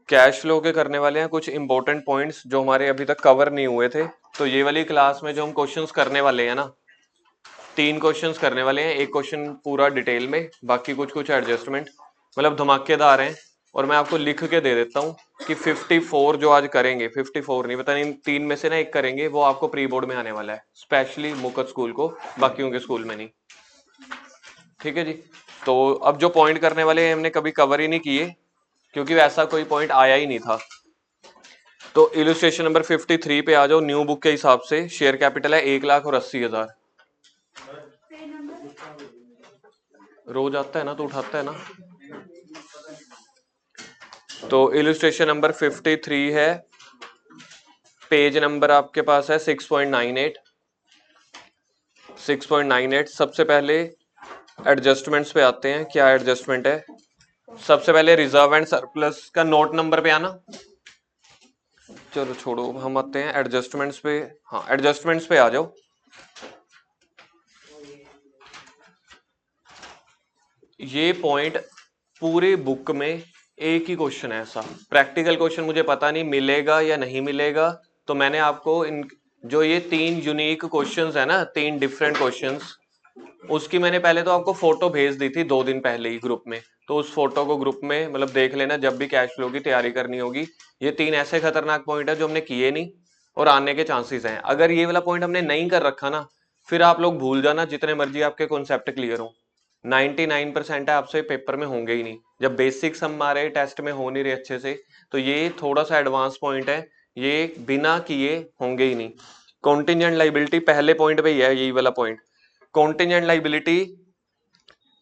Cash flow के करने वाले हैं कुछ इंपॉर्टेंट पॉइंट्स जो हमारे अभी तक कवर नहीं हुए थे। तो ये वाली क्लास में जो हम क्वेश्चंस करने वाले हैं ना, 3 क्वेश्चंस करने वाले हैं। एक क्वेश्चन पूरा डिटेल में, बाकी कुछ कुछ एडजस्टमेंट, मतलब धमाकेदार हैं। और मैं आपको लिख के दे देता हूँ कि 54 जो आज करेंगे, 54 नहीं, पता नहीं 3 में से ना एक करेंगे, वो आपको प्री बोर्ड में आने वाला है, स्पेशली मुकत स्कूल को, बाकियों के स्कूल में नहीं। ठीक है जी। तो अब जो पॉइंट करने वाले हैं हमने कभी कवर ही नहीं किए, क्योंकि वैसा कोई पॉइंट आया ही नहीं था। तो इलस्ट्रेशन नंबर 53 पे आ जाओ। न्यू बुक के हिसाब से शेयर कैपिटल है 1,80,000। रोज आता है ना तो उठाता है ना। तो इलस्ट्रेशन नंबर 53 है, पेज नंबर आपके पास है 6.98। 6.98। सबसे पहले एडजस्टमेंट्स पे आते हैं। क्या एडजस्टमेंट है? सबसे पहले रिजर्व एंड सरप्लस का नोट नंबर पे आना। चलो छोड़ो, हम आते हैं एडजस्टमेंट्स पे। हाँ, एडजस्टमेंट्स पे आ जाओ। ये पॉइंट पूरे बुक में एक ही क्वेश्चन है ऐसा। प्रैक्टिकल क्वेश्चन मुझे पता नहीं मिलेगा या नहीं मिलेगा, तो मैंने आपको इन जो ये 3 यूनिक क्वेश्चंस है ना, 3 डिफरेंट क्वेश्चंस, उसकी मैंने पहले तो आपको फोटो भेज दी थी 2 दिन पहले ही ग्रुप में। तो उस फोटो को ग्रुप में मतलब देख लेना जब भी कैश फ्लो की तैयारी करनी होगी। ये 3 ऐसे खतरनाक पॉइंट है जो हमने किए नहीं और आने के चांसेस हैं। अगर ये वाला पॉइंट हमने नहीं कर रखा ना, फिर आप लोग भूल जाना जितने मर्जी आपके कॉन्सेप्ट क्लियर हो, 99% है आपसे पेपर में होंगे ही नहीं। जब बेसिक्स हमारे टेस्ट में हो नहीं रहे अच्छे से, तो ये थोड़ा सा एडवांस पॉइंट है, ये बिना किए होंगे ही नहीं। कॉन्टिजेंट लाइबिलिटी पहले पॉइंट पे ही है, यही वाला पॉइंट। कॉन्टिजेंट लाइबिलिटी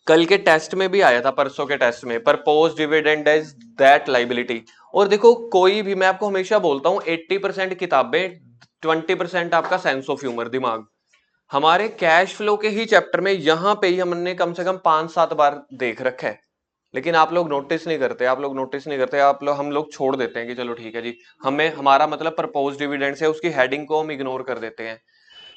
कल के टेस्ट में भी आया था, परसों के टेस्ट में, propose dividend as that liability. और देखो कोई भी, मैं आपको हमेशा बोलता हूं 80% किताबें, 20% आपका सेंस ऑफ ह्यूमर, दिमाग। हमारे कैश फ्लो के ही चैप्टर में यहां पे ही हमने कम से कम 5-7 बार देख रखा है, लेकिन आप लोग नोटिस नहीं करते, आप लोग नोटिस नहीं करते, आप लोग, हम लोग छोड़ देते हैं कि चलो ठीक है जी, हमें हमारा मतलब प्रपोज डिविडेंड से, उसकी हेडिंग को हम इग्नोर कर देते हैं।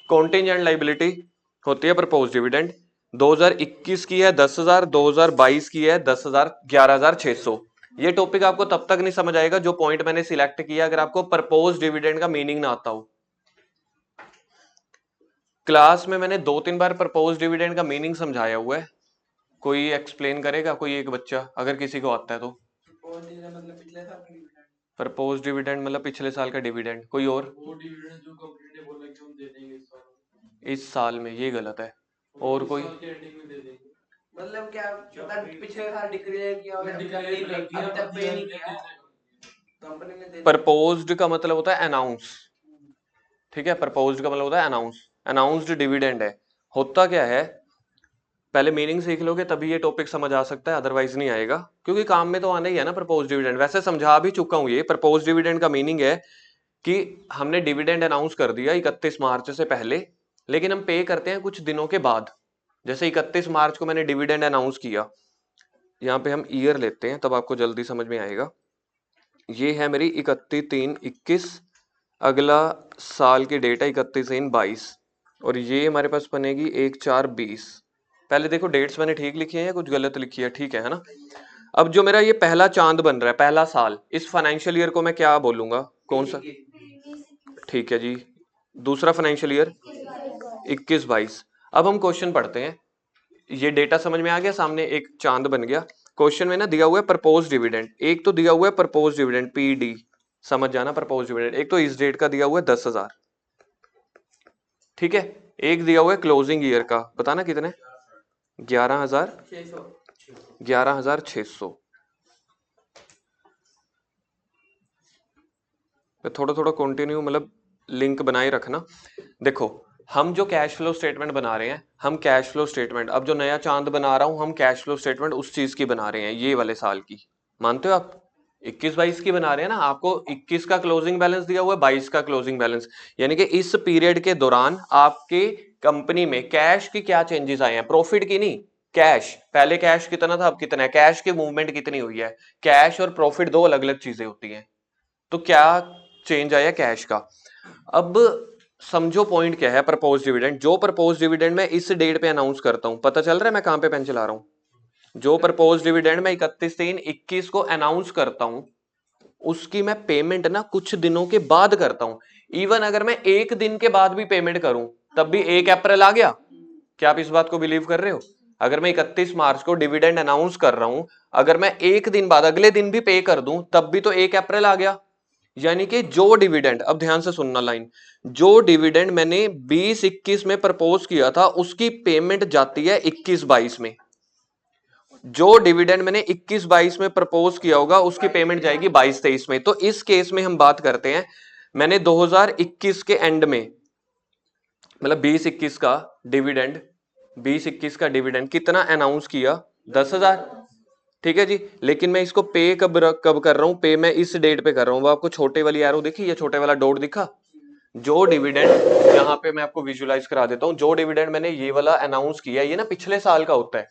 कॉन्टिजेंट लाइबिलिटी होती है प्रपोज डिविडेंड। 2021 की है 10,000, 2022 की है 10,000, 11,600। ये टॉपिक आपको तब तक नहीं समझ आएगा जो पॉइंट मैंने सिलेक्ट किया, अगर आपको प्रपोज डिविडेंड का मीनिंग ना आता हो। क्लास में मैंने 2-3 बार प्रपोज डिविडेंड का मीनिंग समझाया हुआ है। कोई एक्सप्लेन करेगा? कोई एक बच्चा, अगर किसी को आता है तो। प्रपोज डिविडेंड मतलब पिछले साल का डिविडेंड। कोई और? वो डिविडेंड जो कंपनी ने बोला कि हम दे देंगे इस साल में, ये गलत है। और कोई? मतलब क्या, मतलब पिछले साल डिक्लेयर किया और अभी तक पे नहीं किया कंपनी ने। प्रपोज्ड का मतलब होता है अनाउंस। ठीक है, प्रपोज्ड का मतलब होता है अनाउंस। अनाउंस्ड डिविडेंड है। होता क्या है, पहले मीनिंग सीख लोगे तभी ये टॉपिक समझ आ सकता है, अदरवाइज नहीं आएगा, क्योंकि काम में तो आना ही है ना प्रपोज डिविडेंड। वैसे समझा भी चुका हूं। ये प्रपोज डिविडेंड का मीनिंग है कि हमने डिविडेंड अनाउंस कर दिया 31 मार्च से पहले, लेकिन हम पे करते हैं कुछ दिनों के बाद। जैसे 31 मार्च को मैंने डिविडेंड अनाउंस किया, यहाँ पे हम ईयर लेते हैं तब आपको जल्दी समझ में आएगा। ये है मेरी 31/3/21, अगला साल की डेट है 31/3/22, और ये हमारे पास बनेगी 1/4/20। पहले देखो डेट्स मैंने ठीक लिखी है या कुछ गलत लिखी है? ठीक है ना। अब जो मेरा ये पहला चांद बन रहा है, पहला साल, इस फाइनेंशियल ईयर को मैं क्या बोलूंगा? कौन सा? ठीक है जी। दूसरा फाइनेंशियल ईयर 21-22। अब हम क्वेश्चन पढ़ते हैं। ये डेटा समझ में आ गया, सामने एक चांद बन गया। क्वेश्चन में ना दिया हुआ है प्रपोज डिविडेंड, एक तो दिया हुआ है प्रपोज डिविडेंड पीडी, समझ जाना प्रपोज डिविडेंड। एक तो इस डेट का दिया हुआ है 10,000, ठीक है। एक दिया हुआ है क्लोजिंग ईयर का, बताना कितने? 11,600। थोड़ा थोड़ा कंटिन्यू मतलब लिंक बनाए रखना। देखो, हम जो कैश फ्लो स्टेटमेंट बना रहे हैं, हम कैश फ्लो स्टेटमेंट, अब जो नया चांद बना रहा हूं, हम कैश फ्लो स्टेटमेंट उस चीज की बना रहे हैं, ये वाले साल की। मानते हो आप? 21-22 की बना रहे हैं ना। आपको 21 का क्लोजिंग बैलेंस दिया हुआ है, 22 का क्लोजिंग बैलेंस, यानी कि इस पीरियड के दौरान आपके कंपनी में कैश की क्या चेंजेस आए हैं, प्रॉफिट की नहीं, कैश। पहले कैश कितना था, अब कितना है, कैश की मूवमेंट कितनी हुई है। कैश और प्रॉफिट दो अलग अलग चीजें होती हैं। तो क्या चेंज आया कैश का। अब समझो पॉइंट क्या है प्रपोज डिविडेंड। जो प्रपोज डिविडेंड मैं इस डेट पे अनाउंस करता हूं, पता चल रहा है मैं कहां पे पेन चला रहा हूं? जो प्रपोज डिविडेंड मैं 31/3/21 को अनाउंस करता हूं, उसकी मैं पेमेंट ना कुछ दिनों के बाद करता हूं। इवन अगर मैं एक दिन के बाद भी पेमेंट करूं तब भी 1 अप्रैल आ गया। क्या आप इस बात को बिलीव कर रहे हो? अगर मैं 31 मार्च को डिविडेंड अनाउंस कर रहा हूं, अगर मैं एक दिन बाद अगले दिन भी पे कर दूं तब भी तो 1 अप्रैल आ गया। यानी कि जो डिविडेंड, अब ध्यान से सुनना लाइन, जो डिविडेंड मैंने 20-21 में प्रपोज किया था उसकी पेमेंट जाती है 21-22 में। जो डिविडेंड मैंने 21-22 में प्रपोज किया होगा उसकी पेमेंट जाएगी 22-23 में। तो इस केस में हम बात करते हैं, मैंने 2021 के एंड में, मतलब 20-21 का डिविडेंड, 20-21 का डिविडेंड कितना अनाउंस किया? 10,000। ठीक है जी। लेकिन मैं इसको पे कब कर रहा हूं? पे मैं इस डेट पे कर रहा हूं। वो आपको छोटे वाली एरो दिखी, या छोटे वाला डॉट दिखा? जो डिविडेंड, यहाँ पे मैं आपको विजुलाइज करा देता हूं, जो डिविडेंड मैंने ये वाला अनाउंस किया ये ना पिछले साल का होता है,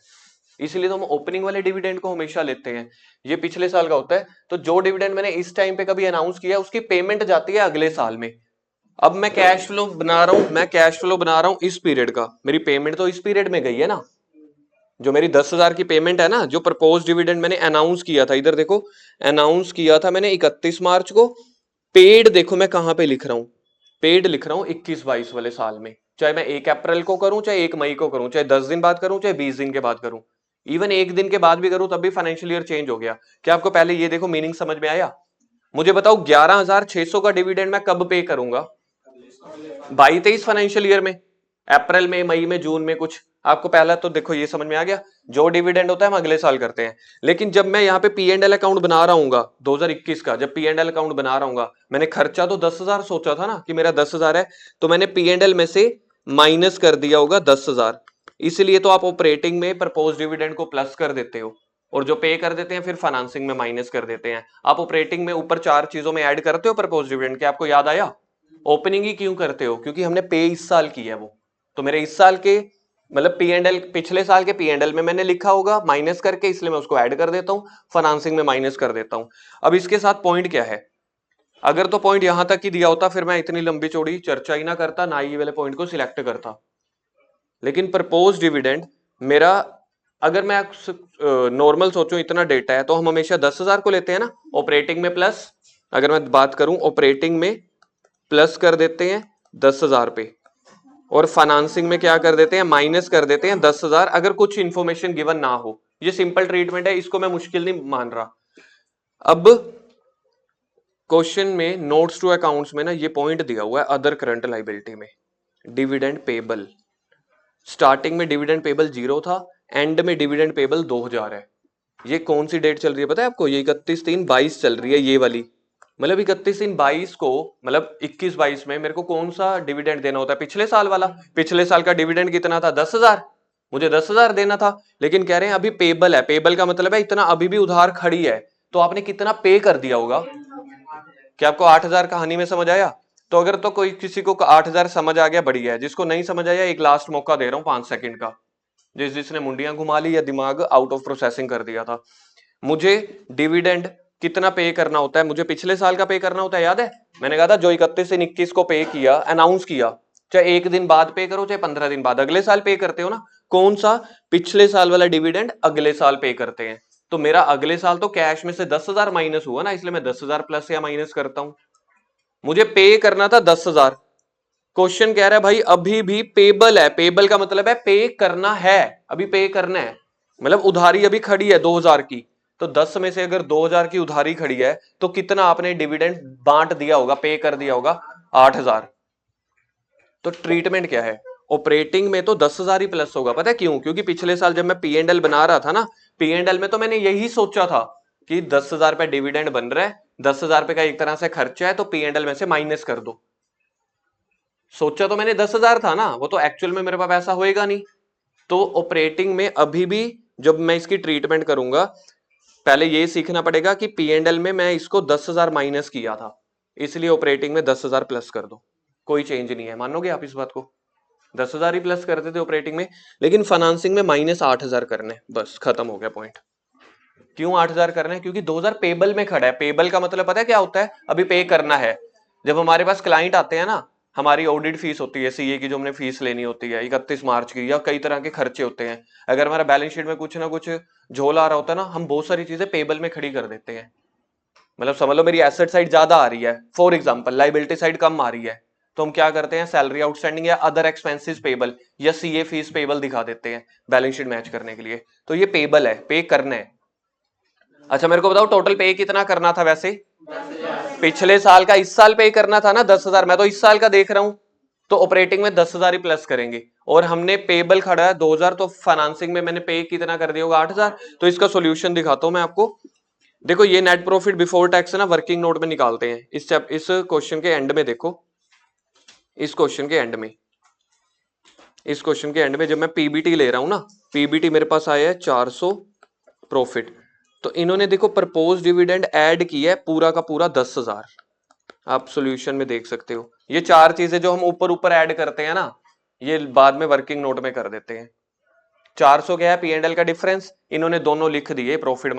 इसलिए तो हम ओपनिंग वाले डिविडेंड को हमेशा लेते हैं, ये पिछले साल का होता है। तो जो डिविडेंड मैंने इस टाइम पे कभी अनाउंस किया उसकी पेमेंट जाती है अगले साल में। अब मैं कैश फ्लो बना रहा हूं, मैं कैश फ्लो बना रहा हूं इस पीरियड का, मेरी पेमेंट तो इस पीरियड में गई है ना। जो मेरी 10,000 की पेमेंट है ना, जो प्रपोज डिविडेंड मैंने अनाउंस किया था, इधर देखो, अनाउंस किया था मैंने 31 मार्च को। पेड देखो मैं कहां पे लिख रहा हूं, पेड लिख रहा हूं 21-22 वाले साल में। चाहे मैं 1 अप्रैल को करूं, चाहे 1 मई को करूं, चाहे 10 दिन बाद करूं, चाहे 20 दिन के बाद करूं, इवन एक दिन के बाद भी करूं तब भी फाइनेंशियल ईयर चेंज हो गया। क्या आपको पहले ये देखो मीनिंग समझ में आया? मुझे बताओ 11,600 का डिविडेंड मैं कब पे करूंगा? 22-23 फाइनेंशियल ईयर में, अप्रैल में, मई में, जून में कुछ। आपको पहला तो देखो ये समझ में आ गया, जो डिविडेंड होता है हम अगले साल करते हैं। लेकिन जब मैं यहाँ पे पी एंड एल अकाउंट बना रहा हूँ 2021 का, जब पी एंड एल अकाउंट बना रहा हूँ, मैंने खर्चा तो 10,000 सोचा था ना कि मेरा 10,000 है, तो मैंने पी एंड एल में से माइनस कर दिया होगा 10,000। इसलिए तो आप ऑपरेटिंग में प्रपोज डिविडेंड को प्लस कर देते हो, और जो पे कर देते हैं फिर फाइनेंसिंग में माइनस कर देते हैं। आप ऑपरेटिंग में ऊपर 4 चीजों में ऐड करते हो प्रपोज डिविडेंड के, आपको याद आया? ओपनिंग ही क्यों करते हो? क्योंकि हमने पे इस साल की है वो, तो मेरे इस साल के मतलब पी एंड एल, पिछले साल के पी एंड एल में मैंने लिखा होगा माइनस करके, इसलिए मैं उसको ऐड कर देता हूं, फाइनेंसिंग में माइनस कर देता हूं। अब इसके साथ पॉइंट क्या है, अगर तो पॉइंट यहां तक ही दिया होता फिर मैं इतनी लंबी चौड़ी चर्चा ही ना करता, ना ये वाले पॉइंट को सिलेक्ट करता। लेकिन प्रपोज डिविडेंड मेरा, अगर मैं नॉर्मल सोचूं इतना डेटा है तो हम हमेशा 10,000 को लेते हैं ना ऑपरेटिंग में प्लस, अगर मैं बात करूं ऑपरेटिंग में प्लस कर देते हैं 10,000 पे, और फाइनेंसिंग में क्या कर देते हैं? माइनस कर देते हैं 10,000, अगर कुछ इंफॉर्मेशन गिवन ना हो। ये सिंपल ट्रीटमेंट है, इसको मैं मुश्किल नहीं मान रहा। अब क्वेश्चन में नोट्स टू अकाउंट्स में ना ये पॉइंट दिया हुआ है, अदर करंट लाइबिलिटी में डिविडेंड पेबल, स्टार्टिंग में डिविडेंड पेबल 0 था, एंड में डिविडेंड पेबल 2,000 है। ये कौन सी डेट चल रही है पता है आपको? ये 31/3/22 चल रही है, ये वाली। मतलब 31/3/22 को, मतलब 21-22 में मेरे को कौन सा डिविडेंड देना होता है? पिछले साल वाला। पिछले साल का डिविडेंड कितना था? 10,000। मुझे 10,000 देना था, लेकिन कह रहे हैं अभी पेबल है। पेबल का मतलब है इतना अभी भी उधार खड़ी है, तो आपने कितना पे कर दिया होगा? क्या आपको 8,000 कहानी में समझ आया? तो अगर तो कोई किसी को 8,000 समझ आ गया बढ़िया है, जिसको नहीं समझ आया एक लास्ट मौका दे रहा हूं 5 सेकंड का, जिसने मुंडियां घुमा ली या दिमाग आउट ऑफ प्रोसेसिंग कर दिया था। मुझे डिविडेंड कितना पे करना होता है? मुझे पिछले साल का पे करना होता है, याद है? मैंने कहा था जो 31 से 21 को पे किया, अनाउंस किया, चाहे एक दिन बाद पे करो चाहे 15 दिन बाद, अगले साल पे करते हो ना। कौन सा? पिछले साल वाला डिविडेंड अगले साल पे करते हैं। तो मेरा अगले साल तो कैश में से 10,000 माइनस हुआ ना, इसलिए मैं 10,000 प्लस या माइनस करता हूं। मुझे पे करना था 10,000। क्वेश्चन कह रहा है भाई अभी भी पेबल है, पेबल का मतलब है पे करना है, अभी पे करना है, मतलब उधारी अभी खड़ी है 2,000 की। तो 10 में से अगर 2,000 की उधारी खड़ी है तो कितना आपने डिविडेंड बांट दिया होगा, पे कर दिया होगा? 8,000। तो ट्रीटमेंट क्या है? ऑपरेटिंग में तो 10,000 ही प्लस होगा। पता है क्यों? क्योंकि पिछले साल जब मैं पी एंड एल बना रहा था ना, पी एंड एल में तो मैंने यही सोचा था कि 10,000 रुपए डिविडेंड बन रहा है, 10,000 रुपए का एक तरह से खर्चा है, तो पी एंड एल में से माइनस कर दो। सोचा तो मैंने 10,000 था ना, वो तो एक्चुअल में मेरे पास ऐसा होएगा नहीं। तो ऑपरेटिंग में अभी भी जब मैं इसकी ट्रीटमेंट करूंगा, पहले ये सीखना पड़ेगा कि पी एंड एल में मैं इसको 10,000 माइनस किया था, इसलिए ऑपरेटिंग में 10,000 प्लस कर दो, कोई चेंज नहीं है। मानोगे आप इस बात को? 10,000 ही प्लस करते थे ऑपरेटिंग में, लेकिन फाइनेंसिंग में माइनस 8,000 करने, बस खत्म हो गया पॉइंट। क्यों 8,000 करना है? क्योंकि 2,000 पेबल में खड़ा है। पेबल का मतलब पता है क्या होता है? अभी पे करना है। जब हमारे पास क्लाइंट आते हैं ना, हमारी ऑडिट फीस होती है सीए की, जो हमने फीस लेनी होती है 31 मार्च की, या कई तरह के खर्चे होते हैं। अगर हमारा बैलेंस शीट में कुछ ना कुछ झोल आ रहा होता है ना, हम बहुत सारी चीजें पेबल में खड़ी कर देते हैं। मतलब समझ लो मेरी एसेट साइड ज्यादा आ रही है, फॉर एग्जांपल लाइबिलिटी साइड कम आ रही है, तो हम क्या करते हैं, सैलरी आउटस्टैंडिंग या अदर एक्सपेंसेस पेबल या सीए फीस पेबल दिखा देते हैं बैलेंस शीट मैच करने के लिए। तो ये पेबल है, पे करना है। अच्छा मेरे को बताओ टोटल पे कितना करना था वैसे? 10,000। पिछले साल का इस साल पे करना था ना 10,000, मैं तो इस साल का देख रहा हूं, तो ऑपरेटिंग में 10,000 ही प्लस करेंगे, और हमने पेबल खड़ा है 2,000, तो फाइनेंसिंग में मैंने पे कितना कर दिया होगा 8,000। तो इसका सोल्यूशन दिखाता हूं मैं आपको। देखो ये नेट प्रॉफिट बिफोर टैक्स है ना, वर्किंग नोट में निकालते हैं इस क्वेश्चन के एंड में। देखो इस क्वेश्चन के एंड में, इस क्वेश्चन के एंड में जब मैं पीबीटी ले रहा हूं ना, पीबीटी मेरे पास आया है 400 प्रॉफिट, तो इन्होंने देखो प्रपोज डिविडेंड ऐड किया है पूरा का पूरा 10,000। आप सॉल्यूशन में देख सकते हो, ये चार चीजें जो हम ऊपर ऊपर ऐड करते हैं ना, ये बाद में वर्किंग नोट में कर देते हैं। 400 क्या है, पी एंड एल का डिफरेंस, इन्होंने दोनों लिख दिए, प्रॉफिट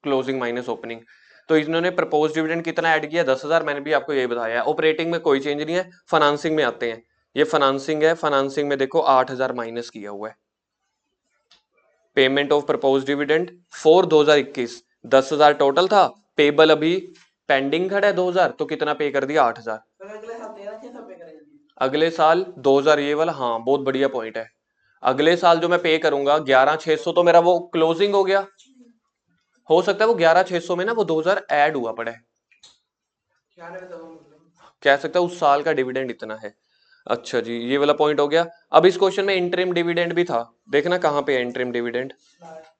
क्लोजिंग माइनस ओपनिंग। तो इन्होंने प्रपोज डिविडेंड कितना ऐड किया, 10,000, मैंने भी आपको यही बताया है। ऑपरेटिंग में कोई चेंज नहीं है, फाइनेंसिंग में आते हैं, ये फाइनेंसिंग है, फाइनेंसिंग में देखो 8,000 माइनस किया हुआ है। Payment of propose dividend for 2021 10,000 total था, पेबल अभी पेंडिंग खड़ा है 2,000, तो कितना पे कर दिया 8,000। अगले साल 13,600 पे करेंगे। अगले साल 2,000, ये वाला हाँ बहुत बढ़िया पॉइंट है। अगले साल जो मैं पे करूंगा 11,600, तो मेरा वो क्लोजिंग हो गया। हो सकता है वो 11,600 में ना वो 2,000 ऐड हुआ पड़ा है, कह सकता है उस साल का डिविडेंड इतना है। अच्छा जी, ये वाला पॉइंट हो गया। अब इस क्वेश्चन में इंटरिम डिविडेंड भी था, देखना कहाँ पे है इंटरिम डिविडेंड,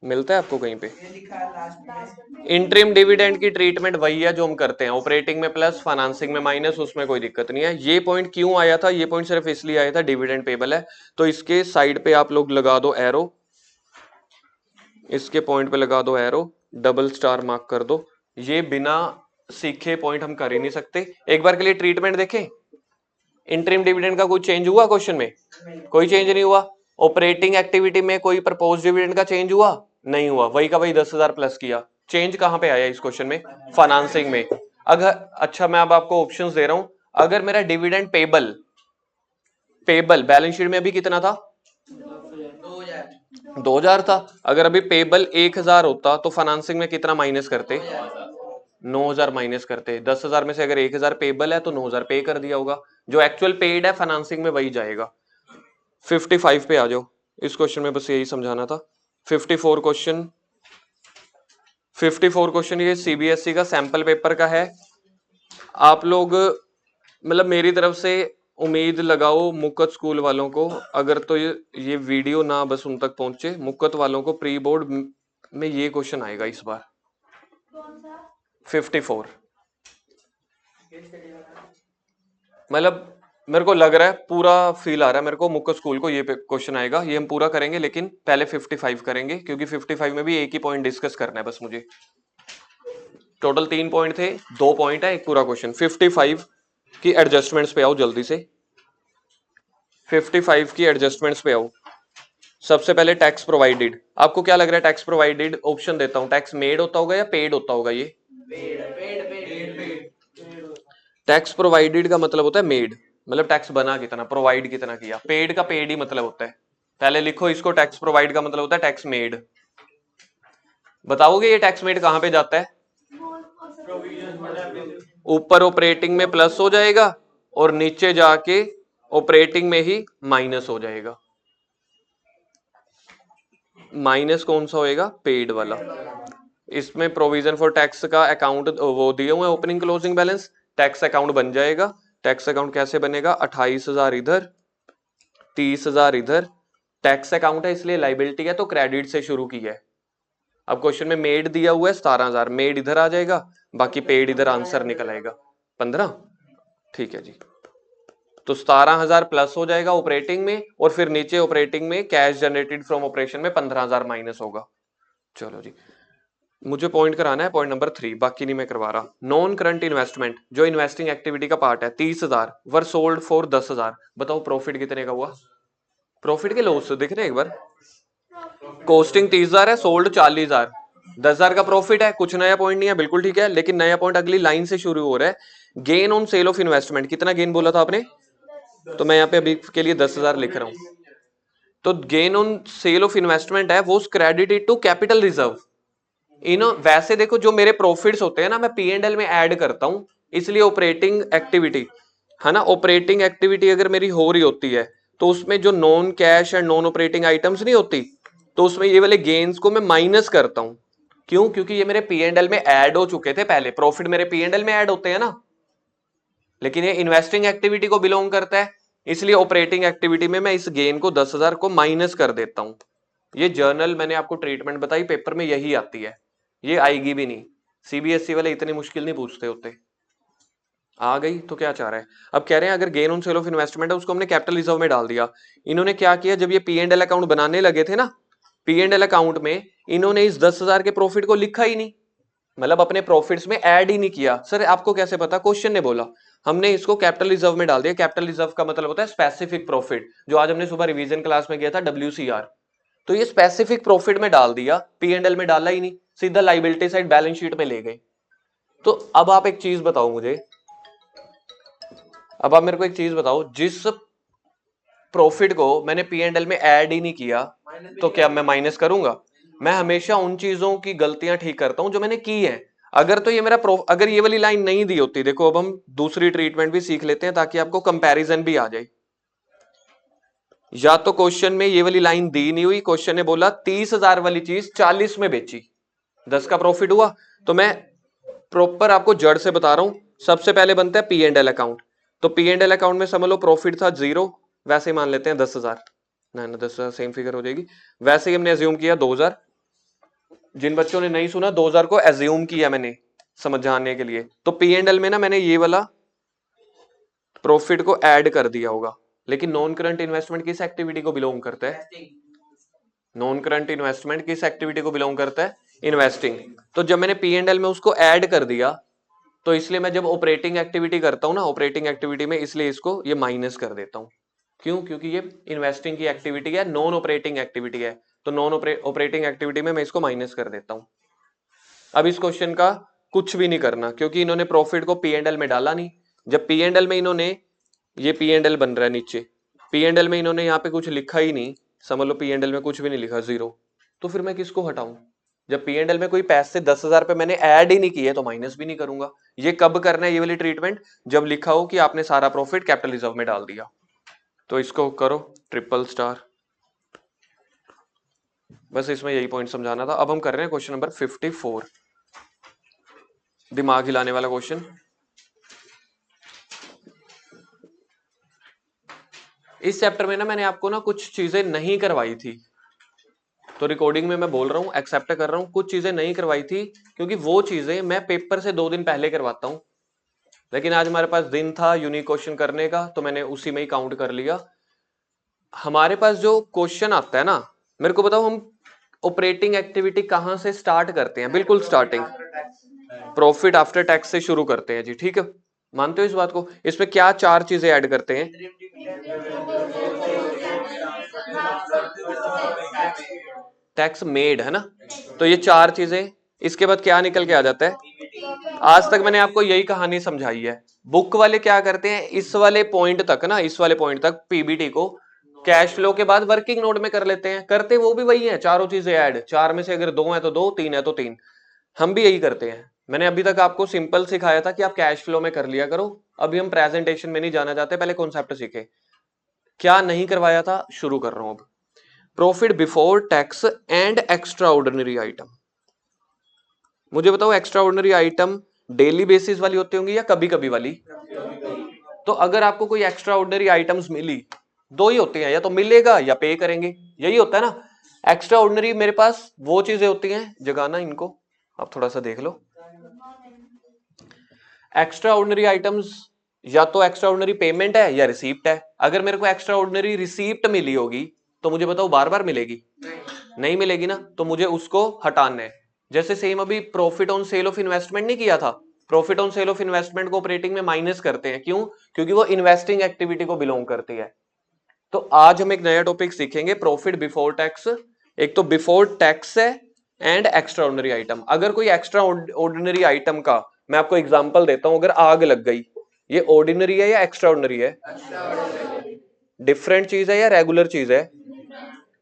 मिलता है आपको कहीं पे? ये लिखा है लास्ट में। इंटरिम डिविडेंड की ट्रीटमेंट वही है जो हम करते हैं, ऑपरेटिंग में प्लस फाइनेंसिंग में माइनस, उसमें कोई दिक्कत नहीं है। ये पॉइंट क्यों आया था, ये पॉइंट सिर्फ इसलिए आया था डिविडेंड पेबल है, तो इसके साइड पे आप लोग लगा दो एरो, इसके पॉइंट पे लगा दो एरो, डबल स्टार मार्क कर दो। ये बिना सीखे पॉइंट हम कर ही नहीं सकते। एक बार के लिए ट्रीटमेंट देखें, इंटरिम डिविडेंड का कोई चेंज हुआ क्वेश्चन में? कोई चेंज नहीं हुआ। ऑपरेटिंग एक्टिविटी में कोई प्रपोज डिविडेंड का चेंज हुआ? नहीं हुआ, वही का वही 10,000 प्लस किया। चेंज कहां पे आया इस क्वेश्चन में? फाइनेंसिंग में। अगर अच्छा मैं अब आपको ऑप्शंस दे रहा हूं, अगर मेरा dividend payable payable balance sheet में अभी कितना था? 2,000 था। अगर अभी पेबल 1,000 होता तो फाइनेंसिंग में कितना माइनस करते? 9,000 माइनस करते। 10,000 में से अगर 1,000 पेबल है तो 9,000 पे कर दिया होगा, जो एक्चुअल पेड है फाइनेंसिंग में वही जाएगा। 55 पे आ जाओ, इस क्वेश्चन में बस यही समझाना था। 54 क्वेश्चन, 54 क्वेश्चन ये सीबीएसई का सैंपल पेपर का है। आप लोग मतलब मेरी तरफ से उम्मीद लगाओ मुक्कत स्कूल वालों को, अगर तो ये वीडियो ना बस उन तक पहुंचे, मुक्कत वालों को प्री बोर्ड में ये क्वेश्चन आएगा इस बार। 54 मतलब मेरे को लग रहा है, पूरा फील आ रहा है मेरे को मुक्कत स्कूल को ये क्वेश्चन आएगा। ये हम पूरा करेंगे, लेकिन पहले 55 करेंगे, क्योंकि 55 में भी एक ही पॉइंट डिस्कस करना है बस मुझे। टोटल 3 पॉइंट थे, 2 पॉइंट है, एक पूरा क्वेश्चन। 55 की एडजस्टमेंट्स पे आओ जल्दी से, 55 की एडजस्टमेंट्स पे आओ। सबसे पहले टैक्स प्रोवाइडेड, आपको क्या लग रहा है टैक्स प्रोवाइडेड? ऑप्शन देता हूं, टैक्स मेड होता होगा या पेड होता होगा? ये टैक्स प्रोवाइडेड का मतलब होता है मेड, मतलब टैक्स बना कितना, प्रोवाइड कितना किया। पेड का पेड ही मतलब होता है। पहले लिखो इसको, टैक्स प्रोवाइड का मतलब होता है टैक्स मेड। बताओगे ये टैक्स मेड कहां पे जाता है? ऊपर ऑपरेटिंग में प्लस हो जाएगा और नीचे जाके ऑपरेटिंग में ही माइनस हो जाएगा। माइनस कौन सा होएगा? पेड वाला। इसमें प्रोविजन फॉर टैक्स का अकाउंट वो दिए हुए opening closing balance, tax account बन जाएगा। टैक्स अकाउंट कैसे बनेगा? 28,000 इधर, 30,000 इधर। टैक्स अकाउंट है इसलिए लाइबिलिटी है, तो क्रेडिट से शुरू की है। अब क्वेश्चन में मेड दिया हुआ है 17,000, मेड इधर आ जाएगा, बाकी पेड इधर आंसर निकल आएगा 15। ठीक है जी, तो 17,000 प्लस हो जाएगा ऑपरेटिंग में, और फिर नीचे ऑपरेटिंग में कैश जनरेटेड फ्रॉम ऑपरेशन में 15,000 माइनस होगा। चलो जी, मुझे पॉइंट कराना है पॉइंट नंबर 3, बाकी नहीं मैं करवा रहा। नॉन करंट इन्वेस्टमेंट जो इन्वेस्टिंग एक्टिविटी का पार्ट है 30,000 वर सोल्ड फॉर 10,000। बताओ प्रॉफिट कितने का हुआ? प्रॉफिट के लॉस देख रहे हैं एक बार। कॉस्टिंग 30,000 है, सोल्ड 40,000, 10,000 का प्रॉफिट है। कुछ नया पॉइंट नहीं है, बिल्कुल ठीक है, लेकिन नया पॉइंट अगली लाइन से शुरू हो रहा है। Gain on sale of investment, कितना गेन बोला था आपने? तो मैं यहाँ पे अभी के लिए 10,000 लिख रहा हूं। तो gain on sale of investment है वो क्रेडिटेड टू कैपिटल रिजर्व, वैसे देखो जो मेरे प्रॉफिट्स होते हैं ना, मैं P&L में ऐड करता हूं, इसलिए ऑपरेटिंग एक्टिविटी है ना, ऑपरेटिंग एक्टिविटी अगर मेरी हो रही होती है तो उसमें जो non cash and non operating items नहीं होती, तो उसमें ये वाले गेन्स को मैं माइनस करता हूं। क्यों? क्योंकि ये मेरे P&L में ऐड हो चुके थे पहले, प्रॉफिट मेरे P&L में ऐड होते हैं ना, लेकिन ये इन्वेस्टिंग एक्टिविटी को बिलोंग करता है, इसलिए ऑपरेटिंग एक्टिविटी में मैं इस गेन को 10,000 को माइनस कर देता हूं। ये जर्नल मैंने आपको ट्रीटमेंट बताई, पेपर में यही आती है, ये आएगी भी नहीं। सीबीएसई वाले इतनी मुश्किल नहीं पूछते होते। आ गई तो क्या चाह रहा है, अब कह रहे हैं अगर gain on sale of investment है उसको हमने कैपिटल रिजर्व में डाल दिया। इन्होंने क्या किया, जब ये P&L अकाउंट बनाने लगे थे ना, P&L अकाउंट में इन्होंने इस 10,000 के प्रॉफिट को लिखा ही नहीं, मतलब अपने प्रॉफिट्स में ऐड ही नहीं किया। सर आपको कैसे पता? क्वेश्चन ने बोला, हमने इसको कैपिटल रिजर्व में डाल दिया। कैपिटल रिजर्व का मतलब होता है स्पेसिफिक प्रॉफिट, जो आज हमने सुबह रिवीजन क्लास में किया था, WCR। तो ये स्पेसिफिक प्रॉफिट में डाल दिया, P&L में डाला ही नहीं, सीधा लाइबिलिटी साइड बैलेंस शीट में ले गए। तो अब आप एक चीज बताओ मुझे, अब आप मेरे को एक चीज बताओ, जिस प्रॉफिट को मैंने P&L में ऐड ही नहीं किया तो क्या मैं माइनस करूंगा? मैं हमेशा उन चीजों की गलतियां ठीक करता हूं जो मैंने की है। अगर तो ये मेरा अगर ये वाली लाइन नहीं दी होती, देखो अब हम दूसरी ट्रीटमेंट भी सीख लेते हैं ताकि आपको कंपैरिजन भी आ जाए। या तो क्वेश्चन में ये वाली लाइन दी नहीं हुई, क्वेश्चन ने बोला 30,000 वाली चीज 40 में बेची, 10 का प्रॉफिट हुआ, तो मैं प्रॉपर आपको जड़ से बता रहा हूं। सबसे पहले बनता है P&L अकाउंट, तो P&L अकाउंट में समझ लो प्रॉफिट था 0, वैसे ही मान लेते हैं 10,000, ना 10,000 सेम फिगर हो जाएगी, वैसे ही हमने एज्यूम किया 2,000। जिन बच्चों ने नहीं सुना, 2,000 को एज्यूम किया मैंने समझाने के लिए। तो P&L में ना मैंने ये वाला प्रॉफिट को ऐड कर दिया होगा, लेकिन नॉन करंट इन्वेस्टमेंट किस एक्टिविटी को बिलोंग करता है? नॉन करंट इन्वेस्टमेंट किस एक्टिविटी को बिलोंग करता है? इन्वेस्टिंग। तो जब मैंने P&L में उसको ऐड कर दिया, तो इसलिए मैं जब ऑपरेटिंग एक्टिविटी करता हूं ना, ऑपरेटिंग एक्टिविटी में इसलिए इसको ये माइनस कर देता हूं। क्यों? क्योंकि ये इन्वेस्टिंग की एक्टिविटी है, नॉन ऑपरेटिंग एक्टिविटी है, तो नॉन ऑपरेटिंग एक्टिविटी में मैं इसको माइनस कर देता हूं। अब इस क्वेश्चन का कुछ भी नहीं करना, क्योंकि इन्होंने प्रॉफिट को P&L में डाला नहीं। जब P&L में इन्होंने, ये P&L बन रहा है नीचे, P&L में इन्होंने यहाँ पे कुछ लिखा ही नहीं, समझ लो P&L में कुछ भी नहीं लिखा, 0, तो फिर मैं किसको हटाऊं? जब P&L में कोई पैसे 10,000 पे मैंने ऐड ही नहीं किए तो माइनस भी नहीं करूंगा। ये कब करना है ये वाली ट्रीटमेंट? जब लिखा हो कि आपने सारा प्रॉफिट कैपिटल रिजर्व में डाल दिया। तो इसको करो ट्रिपल स्टार। बस इसमें यही पॉइंट समझाना था। अब हम कर रहे हैं क्वेश्चन नंबर 54, दिमाग हिलाने वाला क्वेश्चन। इस चैप्टर में ना मैंने आपको ना कुछ चीजें नहीं करवाई थी, तो रिकॉर्डिंग में मैं बोल रहा हूँ, एक्सेप्ट कर रहा हूँ, कुछ चीजें नहीं करवाई थी क्योंकि वो चीजें मैं पेपर से 2 दिन पहले करवाता हूँ, लेकिन आज हमारे पास दिन था यूनिक क्वेश्चन करने का, तो मैंने उसी में ही काउंट कर लिया। हमारे पास जो क्वेश्चन आता है ना, मेरे को बताओ, हम ऑपरेटिंग एक्टिविटी कहां से स्टार्ट करते हैं? बिल्कुल स्टार्टिंग, प्रॉफिट आफ्टर टैक्स से शुरू करते हैं जी, ठीक है? मानते हो इस बात को? इसमें क्या 4 चीजें ऐड करते हैं? टैक्स मेड, है ना? तो ये 4 चीजें, इसके बाद क्या निकल के आ जाता है? आज तक मैंने आपको यही कहानी समझाई है। बुक वाले क्या करते हैं, इस वाले पॉइंट तक ना, इस वाले पॉइंट तक पीबीटी को कैश फ्लो के बाद वर्किंग नोट में कर लेते हैं, करते वो भी वही है, चारों चीजें ऐड, 4 में से अगर 2 है तो 2, 3 है तो 3, हम भी यही करते हैं। मैंने अभी तक आपको सिंपल सिखाया था कि आप कैश फ्लो में कर लिया करो, अभी हम प्रेजेंटेशन में नहीं जाना चाहते, पहले कॉन्सेप्ट सीखे। क्या नहीं करवाया था, शुरू कर रहा हूं अब। Profit before tax and extraordinary item. मुझे बताओ, extra ordinary item daily basis वाली होती होंगी या कभी कभी वाली? तो अगर आपको कोई एक्स्ट्रा ऑर्डिनरी आइटम्स मिली, 2 ही होती हैं, या तो मिलेगा या पे करेंगे, यही होता है ना। एक्स्ट्रा ऑर्डिनरी मेरे पास वो चीजें होती हैं, जगाना इनको, आप थोड़ा सा देख लो। एक्स्ट्रा ऑर्डिनरी आइटम्स या तो एक्स्ट्रा ऑर्डिनरी पेमेंट है या रिसीप्ट है। अगर मेरे को एक्स्ट्रा ऑर्डिनरी रिसीप्ट मिली होगी तो मुझे बताओ बार बार मिलेगी? नहीं मिलेगी ना, तो मुझे उसको हटाना है। जैसे सेम अभी profit on sale of investment नहीं किया था, profit on sale of investment को ऑपरेटिंग में माइनस करते हैं, क्यों? क्योंकि वो इन्वेस्टिंग एक्टिविटी को बिलोंग करती है। तो आज हम एक नया टॉपिक सीखेंगे, प्रॉफिट बिफोर टैक्स। एक तो बिफोर टैक्स है एंड एक्स्ट्रा ऑर्डिनरी आइटम। अगर कोई एक्स्ट्रा ऑर्डिनरी आइटम का, मैं आपको एग्जांपल देता हूं, अगर आग लग गई, ये ऑर्डिनरी है या एक्स्ट्रा ऑर्डिनरी है? डिफरेंट चीज है या रेगुलर चीज है?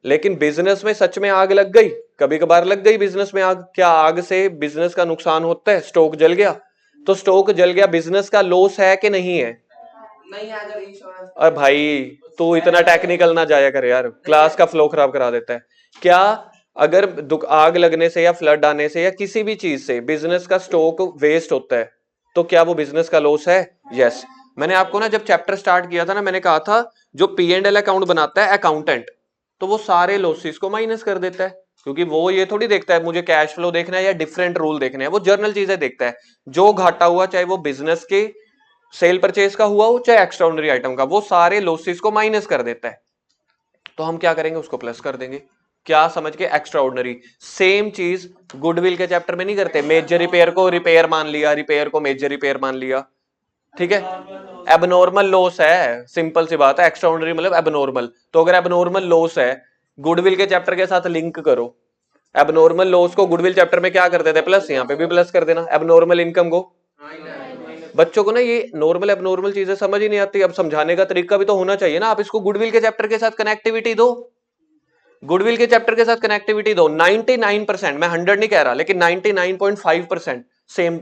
लेकिन बिजनेस में सच में आग लग गई, कभी कभार लग गई बिजनेस में आग, क्या आग से बिजनेस का नुकसान होता है? स्टॉक जल गया, तो स्टॉक जल गया, बिजनेस का लॉस है कि नहीं है? नहीं, अगर इंश्योरेंस अरे भाई तू इतना टेक्निकल ना जाया कर यार, क्लास का फ्लो खराब करा देता है। क्या अगर आग लगने से या फ्लड आने से या किसी भी चीज से बिजनेस का स्टॉक वेस्ट होता है तो क्या वो बिजनेस का लॉस है? यस। मैंने आपको ना जब चैप्टर स्टार्ट किया था ना, मैंने कहा था जो P&L अकाउंट बनाता है अकाउंटेंट, तो वो सारे लॉसेस को माइनस कर देता है, क्योंकि वो ये थोड़ी देखता है मुझे कैश फ्लो देखना है या डिफरेंट रूल देखना है, वो जर्नल चीजें देखता है। जो घाटा हुआ चाहे वो बिजनेस के सेल परचेज का हुआ हो चाहे एक्स्ट्राऑर्डिनरी आइटम का, वो सारे लॉसेस को माइनस कर देता है। तो हम क्या करेंगे, उसको प्लस कर देंगे। क्या समझ के? एक्स्ट्राऑर्डिनरी। सेम चीज गुडविल के चैप्टर में नहीं करते, मेजर रिपेयर को रिपेयर मान लिया, रिपेयर को मेजर रिपेयर मान लिया, ठीक है। एबनॉर्मल लॉस है, सिंपल सी बात है, एक्स्ट्राऑर्डिनरी मतलब एबनॉर्मल। तो अगर एबनॉर्मल लॉस है, गुडविल के चैप्टर के साथ लिंक करो। एबनॉर्मल लॉस को गुडविल चैप्टर में क्या करते थे? प्लस, यहाँ पे भी प्लस कर देना। एबनॉर्मल इनकम को, बच्चों को ना ये नॉर्मल एबनॉर्मल चीजें समझ ही नहीं आती, अब समझाने का तरीका भी तो होना चाहिए ना। आप इसको गुडविल के चैप्टर के साथ कनेक्टिविटी दो, गुडविल के चैप्टर के साथ कनेक्टिविटी दो। 99%, मैं 100 नहीं कह रहा, लेकिन 99.5% सेम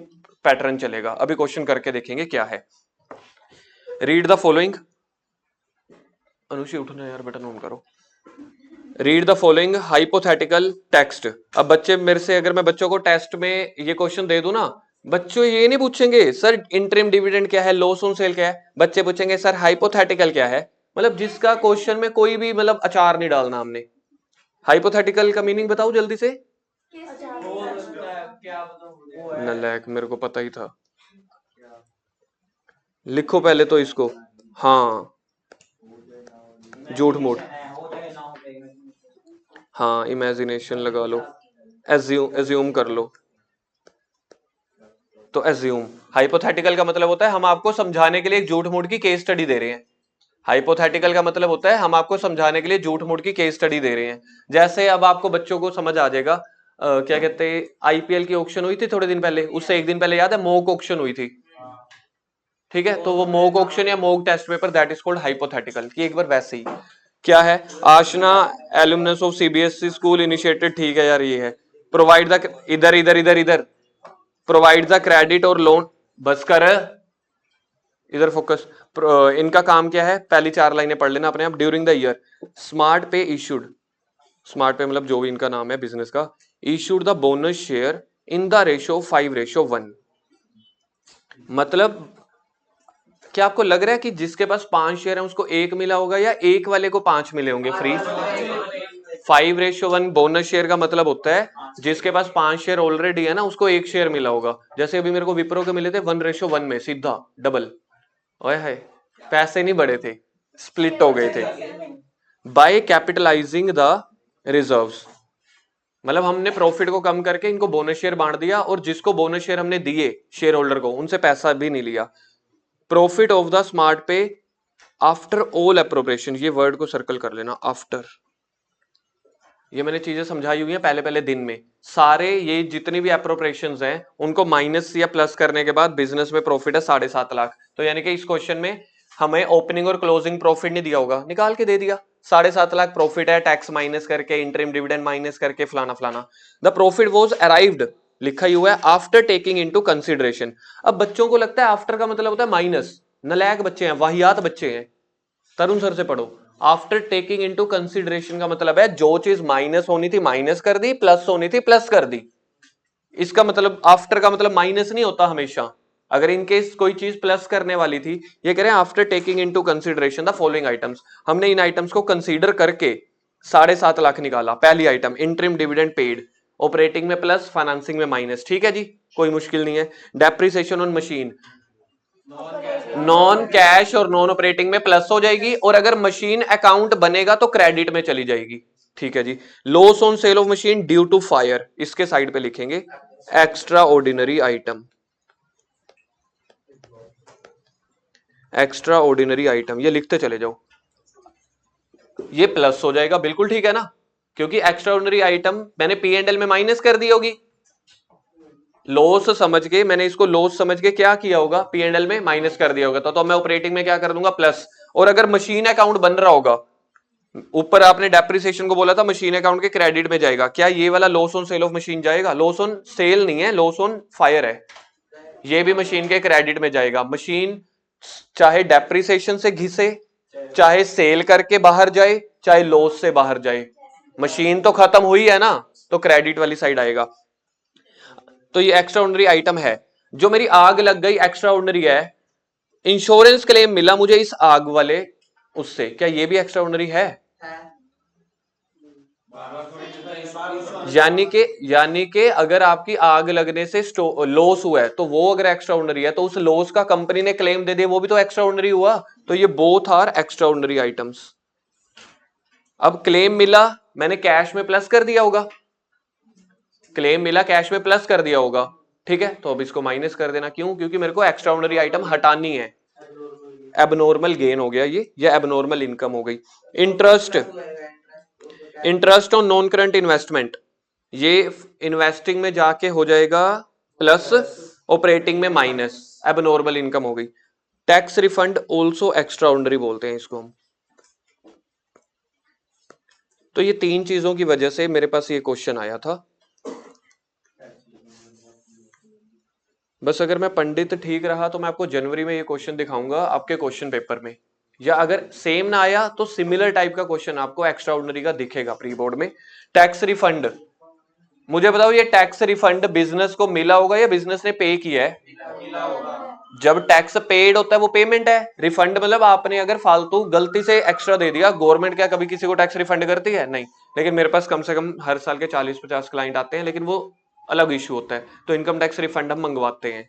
पैटर्न चलेगा। अभी क्वेश्चन करके देखेंगे क्या है। Read the following. अनुषी उठना यार, बटन ऑन करो। Read the following hypothetical text. अब बच्चे मेरे से, अगर मैं बच्चों को टेस्ट में ये क्वेश्चन दे दूं ना, बच्चों ये नहीं पूछेंगे सर इंटरिम डिविडेंड क्या है, लॉस ऑन सेल क्या है, बच्चे पूछेंगे सर हाइपोथेटिकल क्या है। मतलब जिसका क्वेश्चन में कोई भी मतलब अचार नहीं डालना हमने। हाइपोथेटिकल का मीनिंग बताओ जल्दी से। नलायक, मेरे को पता ही था। लिखो पहले तो इसको। हाँ, झूठ मूठ। हाँ, इमेजिनेशन लगा लो, एज्यूम कर लो। तो एज्यूम, हाइपोथेटिकल का मतलब होता है हम आपको समझाने के लिए एक झूठ मूठ की केस स्टडी दे रहे हैं। हाइपोथेटिकल का मतलब होता है हम आपको समझाने के लिए झूठ मूठ की केस स्टडी दे रहे हैं। जैसे अब आपको बच्चों को समझ आ जाएगा, क्या कहते हैं, आईपीएल की ऑक्शन हुई थी थोड़े दिन पहले, उससे एक दिन पहले याद है मॉक ऑक्शन हुई थी, ठीक है। तो वो मॉक ऑक्शन या mock test paper, that is called hypothetical. कि एक बार वैसे ही क्या है, Aashna alumnus of CBSE school initiated, ठीक है यार ये है। प्रोवाइड द, इधर इधर इधर इधर, प्रोवाइड द क्रेडिट और लोन, बस कर, इधर फोकस। इनका काम क्या है, पहली 4 लाइनें पढ़ लेना अपने आप। ड्यूरिंग द ईयर स्मार्ट पे इशूड, स्मार्ट पे मतलब जो भी इनका नाम है बिजनेस का, issued the bonus share in the ratio 5:1। मतलब क्या आपको लग रहा है कि जिसके पास 5 शेयर है उसको 1 मिला होगा, या एक वाले को 5 मिले होंगे फ्री? 5:1 बोनस शेयर का मतलब होता है जिसके पास 5 शेयर ऑलरेडी है ना, उसको 1 शेयर मिला होगा। जैसे अभी मेरे को विप्रो के मिले थे 1:1 में, सीधा डबल। ओए है, पैसे नहीं बढ़े थे, स्प्लिट हो गए थे। बाय कैपिटलाइजिंग द रिजर्व्स, मतलब हमने प्रॉफिट को कम करके इनको बोनस शेयर बांट दिया, और जिसको बोनस शेयर हमने दिए शेयर होल्डर को, उनसे पैसा भी नहीं लिया। प्रॉफिट ऑफ द स्मार्ट पे आफ्टर ऑल अप्रोप्रिएशन, ये वर्ड को सर्कल कर लेना, आफ्टर। ये मैंने चीजें समझाई हुई हैं पहले पहले दिन में। सारे ये जितनी भी अप्रोप्रिएशंस हैं उनको माइनस या प्लस करने के बाद बिजनेस में प्रॉफिट है 7.5 लाख। तो यानी कि इस क्वेश्चन में हमें ओपनिंग और क्लोजिंग प्रॉफिट नहीं दिया होगा, निकाल के दे दिया 7.5 लाख प्रॉफिट है, टैक्स माइनस करके, इंटरिम डिविडेंड माइनस करके, फलाना फलाना। द प्रॉफिट वाज अराइव्ड, लिखा ही हुआ है, आफ्टर टेकिंग इनटू कंसीडरेशन। अब बच्चों को लगता है आफ्टर का मतलब होता है माइनस, नलायक बच्चे हैं, वाहियात बच्चे हैं। तरुण सर से पढ़ो। आफ्टर टेकिंग इनटू कंसीडरेशन का मतलब है जो चीज माइनस होनी थी माइनस कर दी, प्लस होनी थी प्लस कर दी। इसका मतलब आफ्टर का मतलब माइनस नहीं होता हमेशा। अगर इनकेस कोई चीज प्लस करने वाली थी, ये कह रहे हैं after taking into consideration the following items, हमने इन आइटम्स को कंसीडर करके 7.5 लाख निकाला। पहली item interim dividend paid, operating में प्लस, फाइनेंसिंग में माइनस, ठीक है जी, कोई मुश्किल नहीं है। Depreciation on machine, non cash और नॉन ऑपरेटिंग में प्लस हो जाएगी, और अगर मशीन अकाउंट बनेगा तो क्रेडिट में चली जाएगी, ठीक है जी। Loss on sale of machine due to fire, इसके साइड पे लिखेंगे extraordinary item, extraordinary item, ये लिखते चले जाओ, ये प्लस हो जाएगा, बिल्कुल ठीक है ना, क्योंकि एक्स्ट्रा ऑर्डिनरी आइटम मैंने P&L में माइनस कर दी होगी। लॉस समझ के, मैंने इसको लॉस समझ के क्या किया होगा, P&L में माइनस कर दिया होगा, तो मैं ऑपरेटिंग में क्या कर दूंगा, प्लस। और अगर मशीन अकाउंट बन रहा होगा ऊपर आपने डेप्रिसिएशन को बोला था मशीन अकाउंट के क्रेडिट में जाएगा, क्या ये वाला loss on sale of machine जाएगा? लॉस ऑन सेल नहीं है, लॉस ऑन फायर है, ये भी मशीन के क्रेडिट में जाएगा। मशीन चाहे डेप्रिसिएशन से घिसे, चाहे सेल करके बाहर जाए, चाहे लॉस से बाहर जाए, मशीन तो खत्म हुई है ना, तो क्रेडिट वाली साइड आएगा। तो ये एक्स्ट्रा ऑर्डिनरी आइटम है। जो मेरी आग लग गई एक्स्ट्रा ऑर्डिनरी है, इंश्योरेंस क्लेम मिला मुझे इस आग वाले उससे, क्या ये भी एक्स्ट्रा ऑर्डिनरी है? यानी कि अगर आपकी आग लगने से लॉस हुआ है तो वो अगर एक्स्ट्रा ऑर्डिनरी है, तो उस लॉस का कंपनी ने क्लेम दे दिया, वो भी तो एक्स्ट्रा ऑर्डिनरी हुआ। तो ये both are extraordinary items. अब क्लेम मिला, मैंने कैश में प्लस कर दिया होगा, क्लेम मिला कैश में प्लस कर दिया होगा, ठीक है, तो अब इसको माइनस कर देना। क्यों? क्योंकि मेरे को एक्स्ट्रा ऑर्डिनरी आइटम हटानी है। एबनॉर्मल गेन हो गया ये, या एबनॉर्मल इनकम हो गई। Interest on non current investment, ये इन्वेस्टिंग में जाके हो जाएगा प्लस, ऑपरेटिंग में माइनस, एबनॉर्मल इनकम हो गई। Tax refund also extra ordinary बोलते हैं इसको हम। तो ये तीन चीजों की वजह से मेरे पास ये क्वेश्चन आया था। बस अगर मैं पंडित ठीक रहा तो मैं आपको जनवरी में ये क्वेश्चन दिखाऊंगा आपके क्वेश्चन पेपर में, या अगर सेम ना आया तो सिमिलर टाइप का क्वेश्चन आपको एक्स्ट्रा ऑर्डिनरी का दिखेगा प्री बोर्ड में। टैक्स रिफंड, मुझे बताओ ये टैक्स रिफंड बिजनेस को मिला होगा या बिजनेस ने पे किया है? मिला होगा। जब टैक्स पेड होता है वो पेमेंट है, रिफंड मतलब आपने अगर फालतू गलती से एक्स्ट्रा दे दिया। गवर्नमेंट क्या कभी किसी को टैक्स रिफंड करती है? नहीं। लेकिन मेरे पास कम से कम हर साल के 40-50 क्लाइंट आते हैं, लेकिन वो अलग इश्यू होता है, तो इनकम टैक्स रिफंड हम मंगवाते हैं।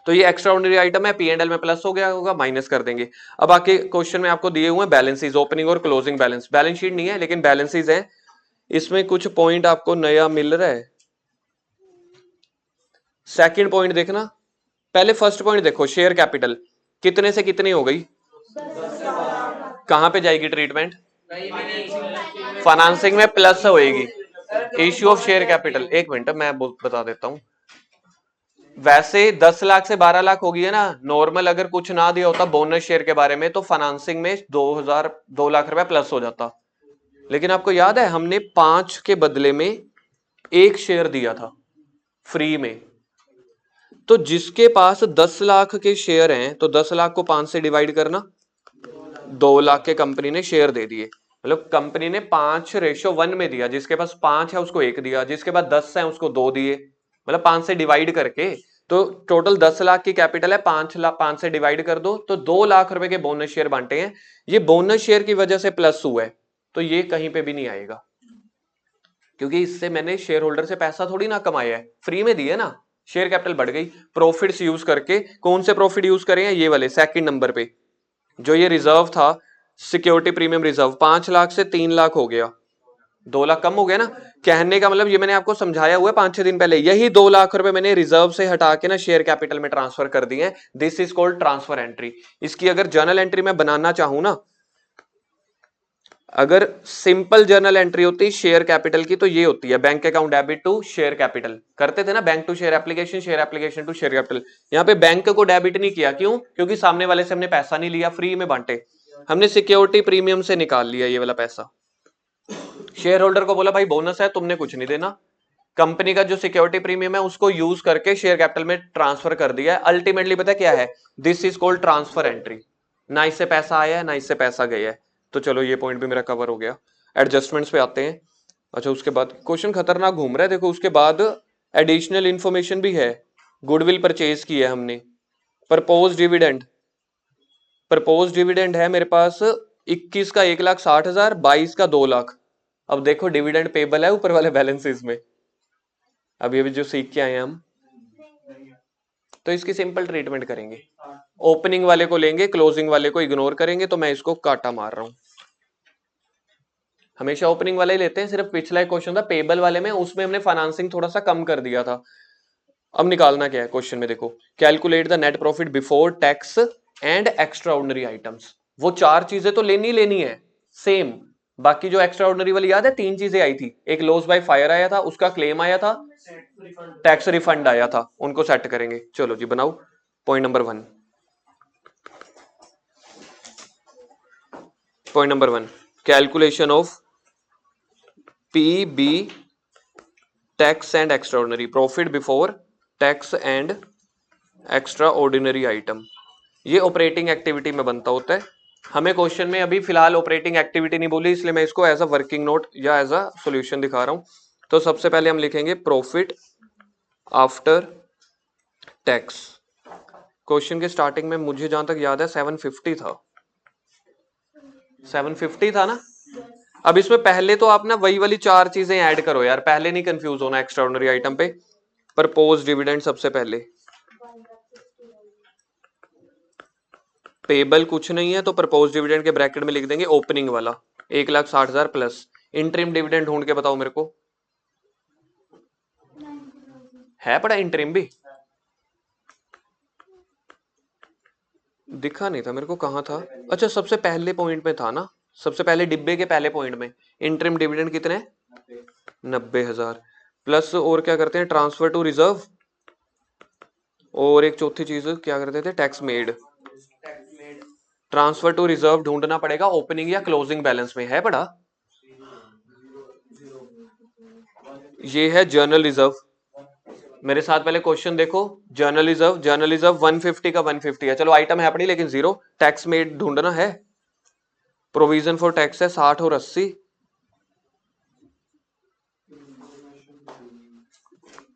तो ये एक्स्ट्रा ऑर्डिनरी आइटम है, P&L में प्लस हो गया होगा, माइनस कर देंगे। अब आके क्वेश्चन में आपको दिए हुए बैलेंसेस, ओपनिंग और क्लोजिंग बैलेंस। बैलेंस शीट नहीं है लेकिन बैलेंसेस है। इसमें कुछ पॉइंट आपको नया मिल रहा है। सेकंड पॉइंट देखना, पहले फर्स्ट पॉइंट देखो, शेयर कैपिटल कितने से कितनी हो गई? कहां पे जाएगी ट्रीटमेंट? फाइनेंसिंग में प्लस होएगी। इश्यू ऑफ शेयर कैपिटल, एक मिनट मैं बता देता हूं। वैसे 10 लाख से 12 लाख होगी है ना नॉर्मल, अगर कुछ ना दिया होता बोनस शेयर के बारे में तो फाइनेंसिंग में 2 लाख रुपए प्लस हो जाता। लेकिन आपको याद है हमने 5 के बदले में 1 शेयर दिया था फ्री में। तो जिसके पास 10 लाख के शेयर हैं तो 10 लाख को 5 से डिवाइड करना, 2 लाख के कंपनी ने शेयर दे दिए। मतलब कंपनी ने 5:1 में दिया, जिसके पास 5 है उसको 1 दिया, जिसके पास 10 है उसको 2 दिए, मतलब 5 से डिवाइड करके। तो टोटल 10 लाख की कैपिटल है, 5 से डिवाइड कर दो तो 2 लाख रुपए के बोनस शेयर बांटे हैं। ये बोनस शेयर की वजह से प्लस हुआ है, तो ये कहीं पे भी नहीं आएगा, क्योंकि इससे मैंने शेयर होल्डर से पैसा थोड़ी ना कमाया है, फ्री में दिए ना। शेयर कैपिटल बढ़ गई। प्रॉफिट्स यूज करके, कौन से प्रॉफिट यूज करें? ये वाले सेकंड नंबर पे जो ये रिजर्व था, सिक्योरिटी प्रीमियम रिजर्व, 5 लाख से 3 लाख हो गया, 2 लाख कम हो गया ना। कहने का मतलब ये मैंने आपको समझाया हुआ है 5-6 दिन पहले, यही 2 लाख रुपए मैंने रिजर्व से हटा के ना शेयर कैपिटल में ट्रांसफर कर दिए हैं। This is called transfer entry. इसकी अगर जर्नल एंट्री में बनाना चाहूं ना, अगर सिंपल जर्नल एंट्री होती शेयर कैपिटल की तो ये होती है, bank account debit to share capital. करते थे ना bank to share application, share application to share capital. यहाँ पे बैंक को डेबिट नहीं किया, क्यों? क्योंकि सामने वाले से हमने पैसा नहीं लिया, फ्री में बांटे, हमने सिक्योरिटी प्रीमियम से निकाल लिया ये वाला पैसा। शेयर होल्डर को बोला भाई बोनस है, तुमने कुछ नहीं देना, कंपनी का जो सिक्योरिटी प्रीमियम है उसको यूज करके शेयर कैपिटल में ट्रांसफर कर दिया है। अल्टीमेटली पता क्या है? This is called transfer entry. ना इससे पैसा आया है ना इससे पैसा गया है। तो चलो ये पॉइंट भी मेरा कवर हो गया। एडजस्टमेंट्स पे आते हैं। अच्छा, उसके बाद क्वेश्चन खतरनाक घूम रहा है, देखो उसके बाद एडिशनल इंफॉर्मेशन भी है। गुडविल परचेज की है हमने। प्रपोज डिविडेंड, प्रपोज डिविडेंड है मेरे पास 21 का 1,60,000, 22 का 2 लाख। अब देखो डिविडेंड पेबल है ऊपर वाले बैलेंसेस में, अभी अभी जो सीख के आए हैं हम, तो इसकी सिंपल ट्रीटमेंट करेंगे। ओपनिंग वाले को लेंगे, क्लोजिंग वाले को इग्नोर करेंगे, तो मैं इसको काटा मार रहा हूं। हमेशा ओपनिंग वाले ही लेते हैं, सिर्फ पिछला एक क्वेश्चन था पेबल वाले में, उसमें हमने फाइनेंसिंग थोड़ा सा कम कर दिया था। अब निकालना क्या है क्वेश्चन में, देखो calculate the net profit before tax and extraordinary items. वो 4 चीजें तो लेनी है सेम, बाकी जो एक्स्ट्रा ऑर्डिनरी वाली याद है 3 चीजें आई थी, एक लॉस बाय फायर आया था, उसका क्लेम आया था, टैक्स रिफंड आया था, उनको सेट करेंगे। चलो जी बनाओ point number 1। Point number 1, calculation of PB tax and extraordinary, profit before tax and extraordinary item, ये ऑपरेटिंग एक्टिविटी में बनता होता है। हमें क्वेश्चन में अभी फिलहाल ऑपरेटिंग एक्टिविटी नहीं बोली, इसलिए मैं इसको एज अ वर्किंग नोट या एज अ सॉल्यूशन दिखा रहा हूं। तो सबसे पहले हम लिखेंगे प्रॉफिट आफ्टर टैक्स। क्वेश्चन के स्टार्टिंग में मुझे जहां तक याद है 750 था, 750 था ना। अब इसमें पहले तो आप ना वही वाली चार चीजें ऐड करो यार, पहले नहीं कंफ्यूज होना एक्स्ट्राऑर्डिनरी आइटम पे। प्रपोज डिविडेंड सबसे पहले, पेबल कुछ नहीं है तो प्रपोज डिविडेंड के ब्रैकेट में लिख देंगे ओपनिंग वाला 1,60,000 प्लस। इंटरिम डिविडेंड ढूंढ के बताओ मेरे को, है पड़ा इंटरिम भी? दिखा नहीं था मेरे को, कहाँ था? अच्छा सबसे पहले पॉइंट में था ना, सबसे पहले डिब्बे के पहले पॉइंट में। इंटरिम डिविडेंड कितने? 90,000 प्लस और क्या करते हैं, ट्रांसफर टू रिजर्व, और एक चौथी चीज क्या करते थे, tax made. Transfer to reserve ढूंढना पड़ेगा ओपनिंग या क्लोजिंग बैलेंस में, है पड़ा? ये है जर्नल रिजर्व। मेरे साथ पहले क्वेश्चन देखो, जर्नल रिजर्व, जर्नल रिजर्व 150 का 150 है, चलो आइटम है अपनी लेकिन जीरो। टैक्स मेड ढूंढना है, प्रोविजन फॉर टैक्स है 60 और 80,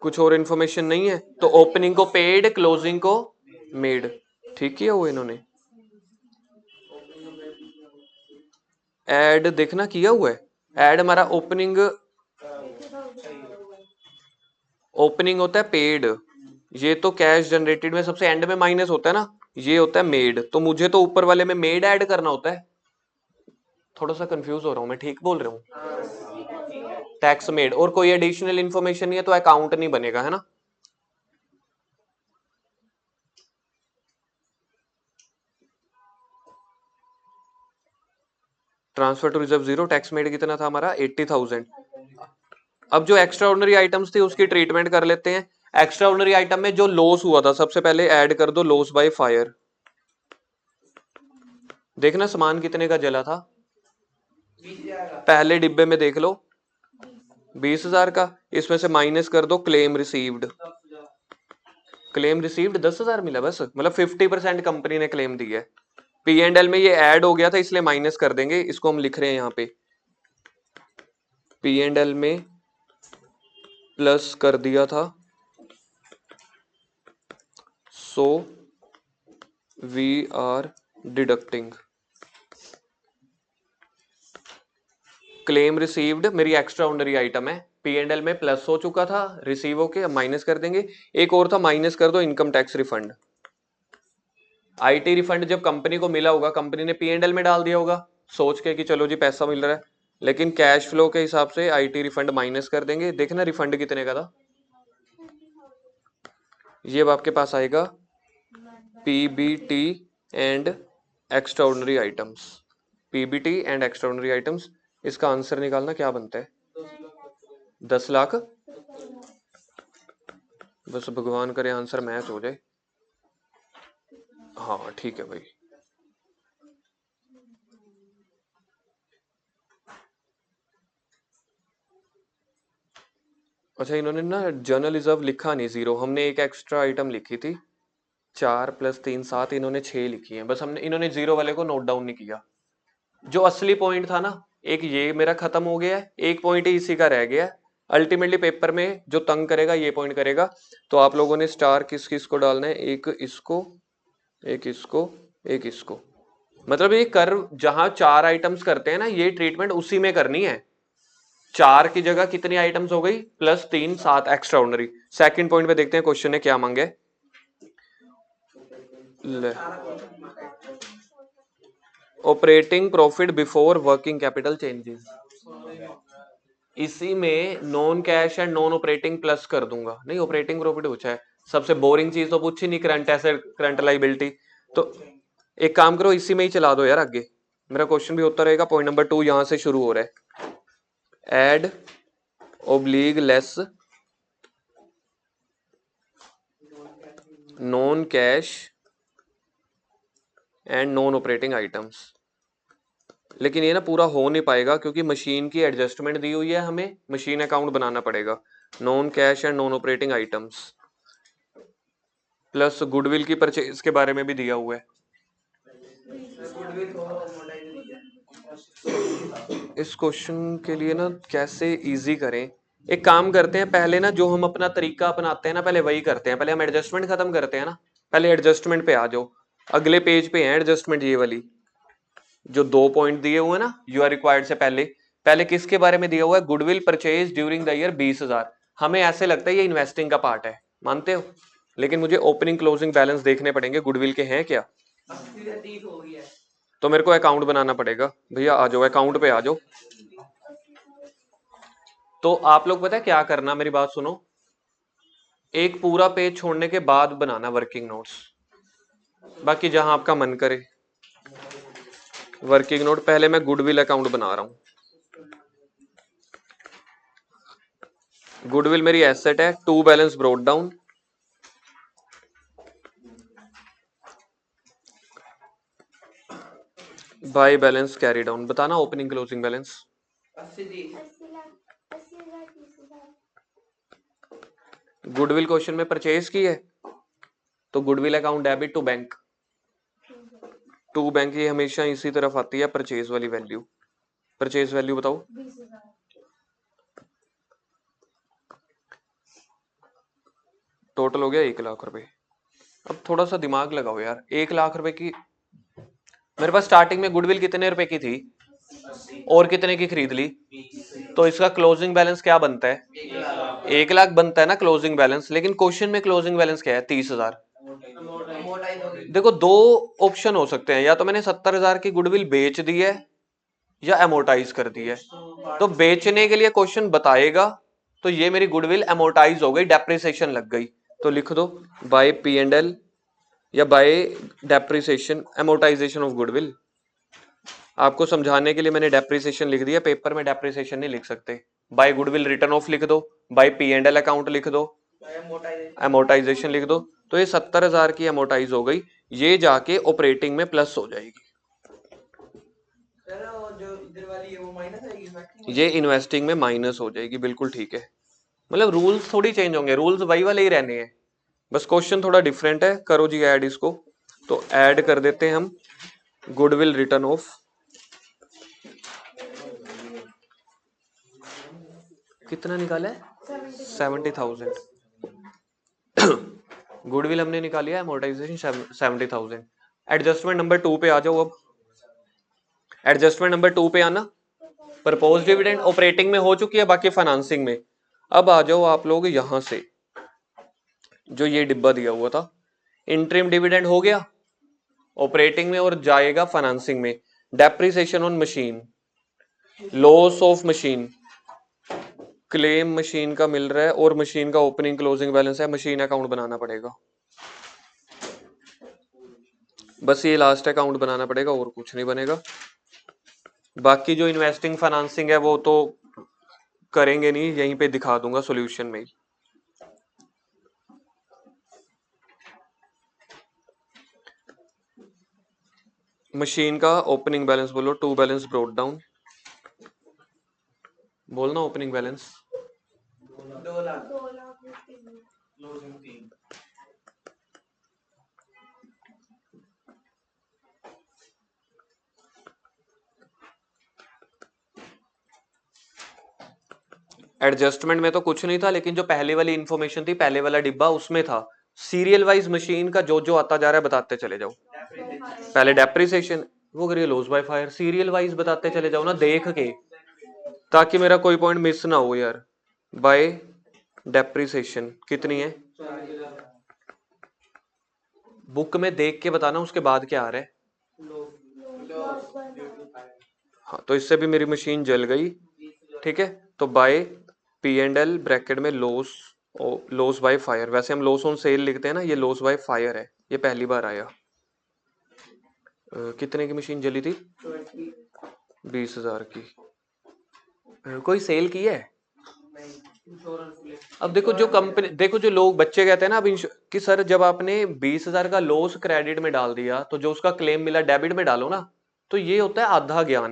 कुछ और इन्फॉर्मेशन नहीं है। तो ओपनिंग को पेड, क्लोजिंग को मेड, ठीक है वो इन्होंने ऐड देखना किया हुआ है। ऐड हमारा ओपनिंग, ओपनिंग होता है पेड, ये तो कैश जनरेटेड में सबसे एंड में माइनस होता है ना, ये होता है मेड। तो मुझे तो ऊपर वाले में मेड ऐड करना होता है। थोड़ा सा कंफ्यूज हो रहा हूँ मैं, ठीक बोल रहा हूँ? टैक्स मेड और कोई एडिशनल इन्फॉर्मेशन नहीं है तो अकाउंट नहीं बनेगा, है ना। Transfer to reserve zero, tax made कितना था हमारा 80,000। अब जो एक्स्ट्रा ऑर्डिनरी आइटम्स थी उसकी ट्रीटमेंट कर लेते हैं। एक्स्ट्रा ऑर्डिनरी आइटम में जो लॉस हुआ था सबसे पहले ऐड कर दो, लॉस बाय फायर। देखना सामान कितने का जला था, पहले डिब्बे में देख लो 20,000 का, इसमें से माइनस कर दो क्लेम रिसीव्ड। क्लेम रिसीव्ड 10,000 मिला बस, मतलब 50% कंपनी ने क्लेम दी है। पी एंड एल में ये ऐड हो गया था इसलिए माइनस कर देंगे, इसको हम लिख रहे हैं यहाँ पे पी एंड एल में प्लस कर दिया था, so we are deducting. Claim received मेरी एक्स्ट्रा ऑर्डिनरी आइटम है, पी एंड एल में प्लस हो चुका था, रिसीव होके माइनस कर देंगे। एक और था माइनस कर दो income tax refund. IT refund जब कंपनी को मिला होगा, कंपनी ने पी एंड एल में डाल दिया होगा सोच के कि चलो जी पैसा मिल रहा है, लेकिन कैश फ्लो के हिसाब से आईटी रिफंड माइनस कर देंगे। देखना रिफंड कितने का था, ये अब आपके पास आएगा PBT and extraordinary items, PBT and extraordinary items. इसका आंसर निकालना क्या बनता है, 10 लाख। बस भगवान करे आंसर मैच हो जाए। हाँ ठीक है भाई। अच्छा इन्होंने ना जर्नल रिजर्व लिखा नहीं जीरो, हमने एक एक्स्ट्रा आइटम लिखी थी 4 + 3 7, इन्होंने 6 लिखी है बस, हमने इन्होंने जीरो वाले को नोट डाउन नहीं किया। जो असली पॉइंट था ना, एक ये मेरा खत्म हो गया है, एक पॉइंट ही इसी का रह गया है। अल्टीमेटली पेपर में जो तंग करेगा ये पॉइंट करेगा। तो आप लोगों ने स्टार किस किस को डालना है, एक इसको, एक इसको, एक इसको। मतलब ये कर्व जहां 4 आइटम्स करते हैं ना, ये ट्रीटमेंट उसी में करनी है। 4 की जगह कितनी आइटम्स हो गई, +3 7 एक्स्ट्रा ऑर्डिनरी। सेकंड पॉइंट पे देखते हैं क्वेश्चन ने क्या मांगे। Operating profit before working capital changes, इसी में non cash and non operating plus कर दूंगा। नहीं ऑपरेटिंग प्रॉफिट पूछा है, सबसे बोरिंग चीज तो पूछी नहीं, करंट एसेट करंट लाइबिलिटी। तो एक काम करो इसी में ही चला दो यार आगे, मेरा क्वेश्चन भी होता रहेगा। पॉइंट नंबर 2 यहां से शुरू हो रहा है, एड ओब्लिग less non cash and non operating items. लेकिन ये ना पूरा हो नहीं पाएगा क्योंकि मशीन की एडजस्टमेंट दी हुई है, हमें मशीन अकाउंट बनाना पड़ेगा। Non cash and non operating items plus goodwill की परचेज के बारे में भी दिया हुआ है। गुडविल हो amortization। इस क्वेश्चन के लिए ना कैसे इजी करें, एक काम करते हैं, पहले ना जो हम अपना तरीका अपनाते हैं ना पहले वही करते हैं, पहले हम एडजस्टमेंट खत्म करते हैं ना, पहले एडजस्टमेंट पे आ जाओ। अगले पेज पे है एडजस्टमेंट, ये वाली जो 2 पॉइंट दिए हुए ना यू आर रिक्वायर्ड से पहले, पहले किसके बारे में दिया हुआ है, goodwill purchase during the year 20,000। हमें ऐसे लगता है ये इन्वेस्टिंग का पार्ट है, मानते हो, लेकिन मुझे ओपनिंग क्लोजिंग बैलेंस देखने पड़ेंगे गुडविल के हैं क्या, 80 से 30 हो गया। तो मेरे को अकाउंट बनाना पड़ेगा। भैया आ जाओ अकाउंट पे आ जाओ। तो आप लोग पता है क्या करना, मेरी बात सुनो, एक पूरा पेज छोड़ने के बाद बनाना वर्किंग नोट्स, बाकी जहां आपका मन करे। वर्किंग नोट पहले मैं गुडविल अकाउंट बना रहा हूं। गुडविल मेरी एसेट है, to balance brought down, by balance carry down. बताना opening closing balance. 80 30 goodwill question में परचेज की है तो goodwill account debit to bank, to bank ये हमेशा इसी तरफ आती है परचेज वाली वैल्यू। परचेज वैल्यू बताओ, 20,000। टोटल हो गया 1,00,000 रुपए। अब थोड़ा सा दिमाग लगाओ यार, 1,00,000 रुपए की मेरे पास स्टार्टिंग में गुडविल कितने रुपए की थी और कितने की खरीद ली, तो इसका क्लोजिंग बैलेंस क्या बनता है, 1,00,000 बनता है ना क्लोजिंग बैलेंस। लेकिन क्वेश्चन में क्लोजिंग बैलेंस क्या है, 30,000। amortize हो गई। देखो दो ऑप्शन हो सकते हैं, या तो मैंने 70,000 की गुडविल बेच दी है या एमोटाइज कर दी है। तो बेचने के लिए क्वेश्चन बताएगा, तो ये मेरी गुडविल एमोटाइज हो गई, डेप्रिसिएशन लग गई, तो लिख दो बाय पी एंड एल या by depreciation amortisation of goodwill. आपको समझाने के लिए मैंने डेप्रिसिएशन लिख दिया, पेपर में डेप्रिसिएशन नहीं लिख सकते। बाय गुडविल रिटर्न ऑफ लिख दो, by P and L account लिख दो, amortization। एमोटाइजेशन लिख दो। तो ये 70,000 की एमोटाइज हो गई, ये जाके ऑपरेटिंग में प्लस हो जाएगी। सर वो जो इधर वाली है वो माइनस आएगी investing ये इन्वेस्टिंग में माइनस हो जाएगी, बिल्कुल ठीक है। मतलब रूल्स थोड़ी चेंज होंगे, रूल्स वही वाले ही रहने हैं, बस क्वेश्चन थोड़ा डिफरेंट है। करो जी ऐड इसको, तो ऐड कर देते हैं हम गुडविल रिटर्न ऑफ, कितना निकाला है, 70,000। गुडविल हमने निकाली है, अमोर्टाइजेशन 70,000। एडजस्टमेंट नंबर 2 पे आ जाओ। अब एडजस्टमेंट नंबर 2 पे आना, प्रपोज डिविडेंड ऑपरेटिंग में हो चुकी है, बाकी फाइनेंसिंग में। अब आ जाओ आप लोग यहां से, जो ये डिब्बा दिया हुआ था, इंटरिम डिविडेंड हो गया ऑपरेटिंग में और जाएगा फाइनेंसिंग में। Depreciation on machine, loss of machine, claim machine का मिल रहा है और मशीन का ओपनिंग क्लोजिंग बैलेंस है, मशीन अकाउंट बनाना पड़ेगा। बस ये लास्ट अकाउंट बनाना पड़ेगा और कुछ नहीं बनेगा। बाकी जो इन्वेस्टिंग फाइनेंसिंग है वो तो करेंगे नहीं, यहीं पे दिखा दूंगा सॉल्यूशन में ही। मशीन का ओपनिंग बैलेंस बोलो, टू बैलेंस ब्रोट डाउन, बोलना ओपनिंग बैलेंस 2 लाख 2,00,000। एडजस्टमेंट में तो कुछ नहीं था, लेकिन जो पहले वाली इंफॉर्मेशन थी, पहले वाला डिब्बा उसमें था सीरियल वाइज मशीन का जो जो आता जा रहा है बताते चले जाओ। पहले डेप्रिसिएशन, वो करिए loss by fire, serial wise बताते चले जाओ ना देख के, ताकि मेरा कोई पॉइंट मिस ना हो यार। बाय डेप्रिसिएशन कितनी है, बुक में देख के बताना उसके बाद क्या आ रहा है। हाँ तो इससे भी मेरी मशीन जल गई, ठीक है। तो bye P and L bracket में लॉस, लॉस बाय फायर, वैसे हम लॉस ऑन सेल लिखते हैं ना, ये लॉस बाय फायर है, ये पहली बार आया। कितने की मशीन जली थी, 20,000 की। कोई सेल की है, अब देखो जो कंपनी, देखो जो लोग बच्चे कहते हैं ना अब कि सर जब आपने 20,000 का लॉस क्रेडिट में डाल दिया तो जो उसका क्लेम मिला डेबिट में डालो ना, तो ये होता है आधा ज्ञान।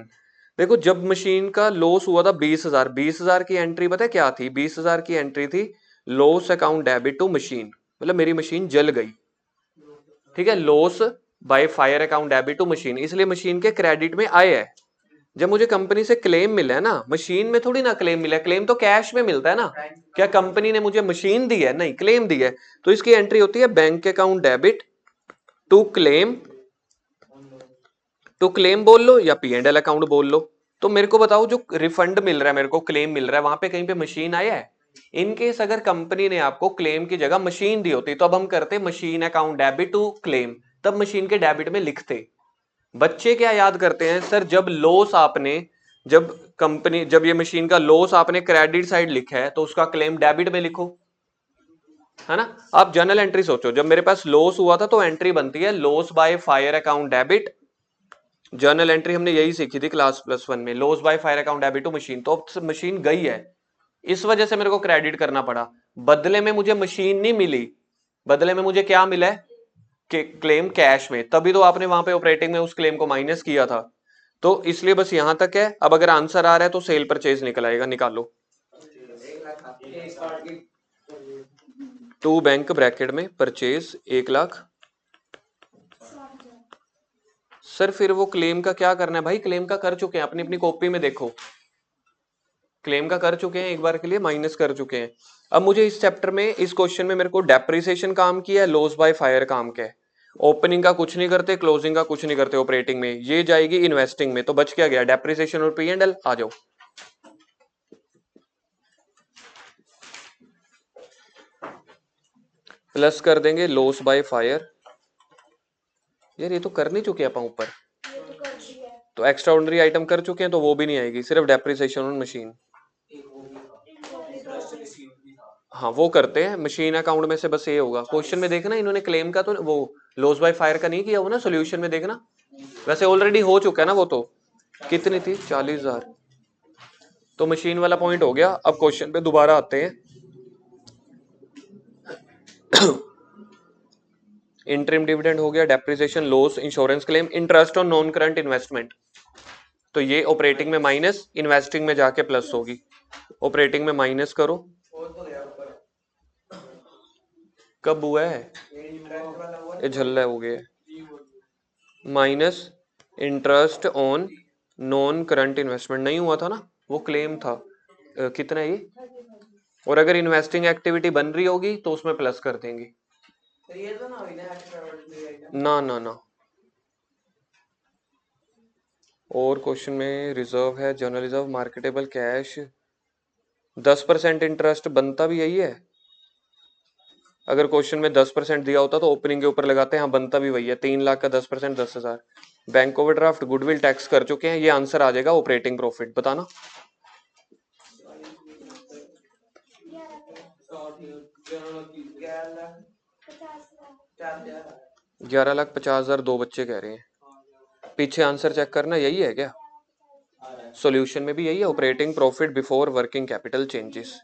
देखो जब मशीन का लॉस हुआ था 20,000, 20,000 की एंट्री पता है क्या थी? 20,000 की एंट्री थी loss account debit to machine, मतलब मेरी मशीन जल गई, ठीक है, loss by fire account debit to machine, इसलिए मशीन के क्रेडिट में आए है। जब मुझे कंपनी से क्लेम मिला है ना, मशीन में थोड़ी ना क्लेम मिला है, क्लेम तो कैश में मिलता है ना। क्या कंपनी ने मुझे मशीन दी है? नहीं, क्लेम दी है। तो इसकी एंट्री होती है bank account debit to claim, to claim बोल लो या P&L अकाउंट बोल लो। तो मेरे को बताओ, जो रिफंड मिल रहा है, मेरे को क्लेम मिल रहा है, वहां पे कहीं पे मशीन आया है? इनकेस अगर कंपनी ने आपको क्लेम की जगह मशीन दी होती तो अब हम करते machine account debit to claim, तब मशीन के डेबिट में लिखते। बच्चे क्या याद करते हैं सर, जब लॉस आपने, जब कंपनी, जब ये मशीन का लॉस आपने क्रेडिट साइड लिखा है तो उसका क्लेम डेबिट में लिखो, है ना। आप जर्नल एंट्री सोचो, जब मेरे पास लॉस हुआ था तो एंट्री बनती है loss by fire account debit. Journal entry हमने यही सीखी थी क्लास +1 में, loss by fire account debit to machine. तो अब मशीन गई है, इस वजह से मेरे को क्रेडिट करना पड़ा, बदले में मुझे मशीन नहीं मिली, बदले में मुझे क्या मिला है? क्लेम कैश में, तभी तो आपने वहां पे ऑपरेटिंग में उस क्लेम को माइनस किया था। तो इसलिए बस यहां तक है। अब अगर आंसर आ रहा है तो सेल परचेज निकल आएगा, निकालो। टू बैंक ब्रैकेट में परचेज 1,00,000। सर फिर वो क्लेम का क्या करना है भाई? क्लेम का कर चुके हैं, अपनी अपनी कॉपी में देखो, क्लेम का कर चुके हैं, एक बार के लिए माइनस कर चुके हैं। अब मुझे इस चैप्टर में, इस क्वेश्चन में मेरे को डेप्रिसिएशन काम किया है, लॉस बाय फायर काम क्या है। ओपनिंग का कुछ नहीं करते, क्लोजिंग का कुछ नहीं करते ऑपरेटिंग में, ये जाएगी इन्वेस्टिंग में। तो बच क्या गया? डेप्रिसिएशन और P&L। आ जाओ, प्लस कर देंगे लॉस बाय फायर। यार ये तो कर नहीं चुके अपन ऊपर, तो एक्स्ट्रा ऑर्डिनरी आइटम कर चुके हैं तो वो भी नहीं आएगी, सिर्फ डेप्रिसिएशन ऑन मशीन। हाँ वो करते हैं मशीन अकाउंट में से, बस ये होगा। क्वेश्चन में देखना इन्होंने क्लेम का तो वो लॉस बाय फायर का नहीं किया हो ना, सोल्यूशन में देखना, वैसे ऑलरेडी हो चुका है ना वो। तो कितनी थी? 40,000। तो मशीन वाला पॉइंट हो गया। अब क्वेश्चन पे दोबारा आते हैं। इंटरिम डिविडेंड हो गया, depreciation, loss, insurance claim, interest on non current investment. तो ये ऑपरेटिंग में माइनस, इन्वेस्टिंग में जाके प्लस होगी। ऑपरेटिंग में माइनस करो, कब हुआ है ये? झल्ला हो गया। Minus interest on non current investment, नहीं हुआ था ना, वो क्लेम था। कितना है ये? और अगर इन्वेस्टिंग एक्टिविटी बन रही होगी तो उसमें प्लस कर देंगे। ये तो ना हुई ना एक्स्ट्राऑर्डिनरी आइटम। ना ना ना। और क्वेश्चन में रिजर्व है, general reserve, marketable cash, 10% interest बनता भी यही है। अगर क्वेश्चन में 10% दिया होता तो ओपनिंग के ऊपर लगाते हैं, हाँ बनता भी वही है। 3,00,000 का 10% 10,000। बैंक ओवरड्राफ्ट, गुडविल टैक्स कर चुके हैं, ये आंसर आ जाएगा ऑपरेटिंग प्रॉफिट। बताना। 11,50,000 दो बच्चे कह रहे हैं। पीछे आंसर चेक करना, यही है क्या? सॉल्यूशन में भी यही है, operating profit before working capital changes.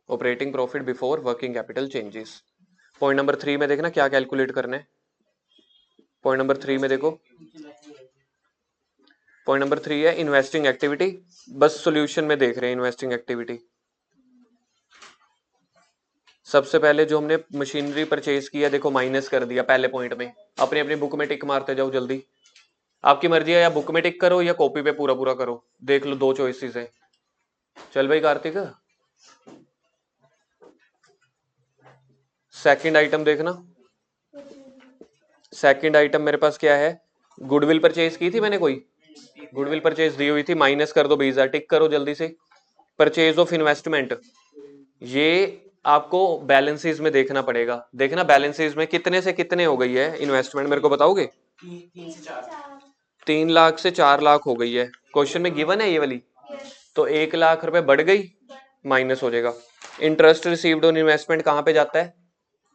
Operating profit before working capital changes. Point number 3 में देखना क्या कैलकुलेट करना है। पॉइंट नंबर 3 में देखो, पॉइंट नंबर 3 है इन्वेस्टिंग एक्टिविटी। बस सॉल्यूशन में देख रहे हैं इन्वेस्टिंग एक्टिविटी। सबसे पहले जो हमने मशीनरी परचेज किया, देखो माइनस कर दिया पहले पॉइंट में। अपनी अपनी बुक में टिक मारते जाओ जल्दी, आपकी मर्जी है, या बुक में टिक करो या कॉपी पे पूरा पूरा करो, देख लो, दो चॉइसेस है। चल भाई कार्तिक, सेकंड आइटम देखना। सेकंड आइटम मेरे पास क्या है? गुडविल परचेज की थी मैंने, कोई गुडविल परचेज दी हुई थी, माइनस कर दो 20,000, टिक करो जल्दी से। परचेज ऑफ इन्वेस्टमेंट, ये आपको बैलेंसेस में देखना पड़ेगा। देखना बैलेंसेस में कितने से कितने हो गई है इन्वेस्टमेंट, मेरे को बताओगे? 3,00,000 से 4,00,000 हो गई है। क्वेश्चन में गिवन है ये वाली, तो 1,00,000 रुपए बढ़ गई, माइनस हो जाएगा। इंटरेस्ट रिसीव्ड ऑन इन्वेस्टमेंट कहां पे जाता है?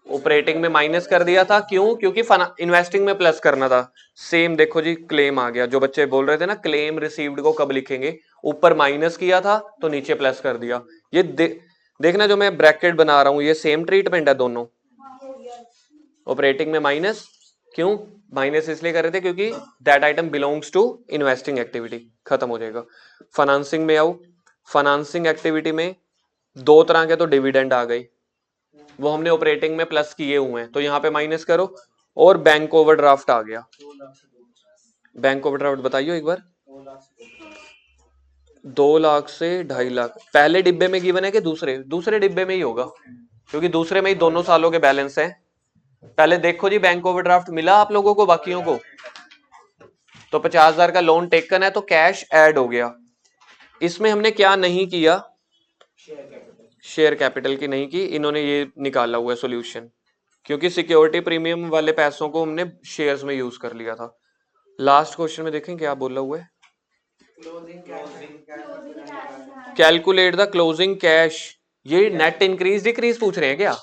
ऑपरेटिंग में माइनस कर दिया था, क्यों? क्योंकि इन्वेस्टिंग में प्लस करना था। सेम देखो जी, क्लेम आ गया। जो बच्चे बोल रहे थे ना क्लेम रिसीव्ड को कब लिखेंगे, ऊपर माइनस किया था तो नीचे प्लस कर दिया। ये देखना, जो मैं ब्रैकेट बना रहा हूं ये सेम ट्रीटमेंट है दोनों। ऑपरेटिंग में माइनस, क्यों? माइनस इसलिए कर रहे थे क्योंकि that item belongs to investing activity, खत्म हो जाएगा। फाइनेंसिंग में आओ, फाइनेंसिंग एक्टिविटी में दो तरह के तो डिविडेंड आ गई, वो हमने ऑपरेटिंग में प्लस किए हुए हैं, तो यहाँ पे माइनस करो। और बैंक ओवरड्राफ्ट आ गया। बैंक ओवरड्राफ्ट बताइए एक बार। 2 लाख से 2.5 लाख पहले डिब्बे में गिवन है कि दूसरे? दूसरे डिब्बे में ही होगा, क्योंकि दूसरे में ही दोनों सालों के बैलेंस हैं। पहले देखो जी, बैंक ओवरड्राफ्ट मिला आप लोगों को, बाकियों को? तो 50,000 का लोन टेकन है तो कैश ऐड हो गया। इसमें हमने क्या नहीं किया, शेयर कैपिटल की नहीं की, इन्होंने ये निकाला हुआ है सॉल्यूशन, क्योंकि सिक्योरिटी प्रीमियम वाले पैसों को हमने शेयर्स में यूज कर लिया था। लास्ट क्वेश्चन में देखें क्या बोला हुआ है, कैलकुलेट द क्लोजिंग कैश। ये नेट इंक्रीज डिक्रीज पूछ रहे हैं क्या?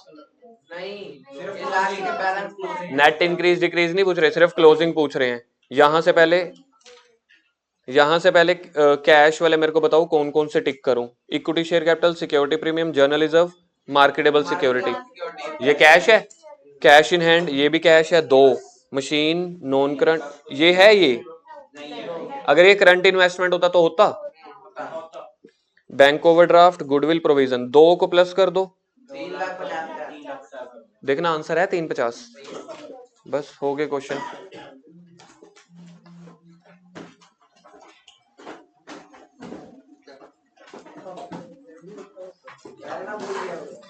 नहीं, सिर्फ लास्ट के balance closing. Net increase decrease नहीं पूछ रहे, सिर्फ क्लोजिंग पूछ रहे हैं। यहां से पहले कैश वाले मेरे को बताओ कौन कौन से टिक करूं। Equity share capital, security premium, journal reserve, marketable security. ये कैश है, कैश इन हैंड, ये भी कैश है। दो मशीन नॉन करंट, ये है ये। अगर ये करंट इन्वेस्टमेंट होता तो होता। बैंक ओवरड्राफ्ट, गुडविल प्रोविजन, दो को प्लस कर दो, 3,50,000। देखना आंसर है 350। बस हो गए क्वेश्चन। यार ना भूल गया।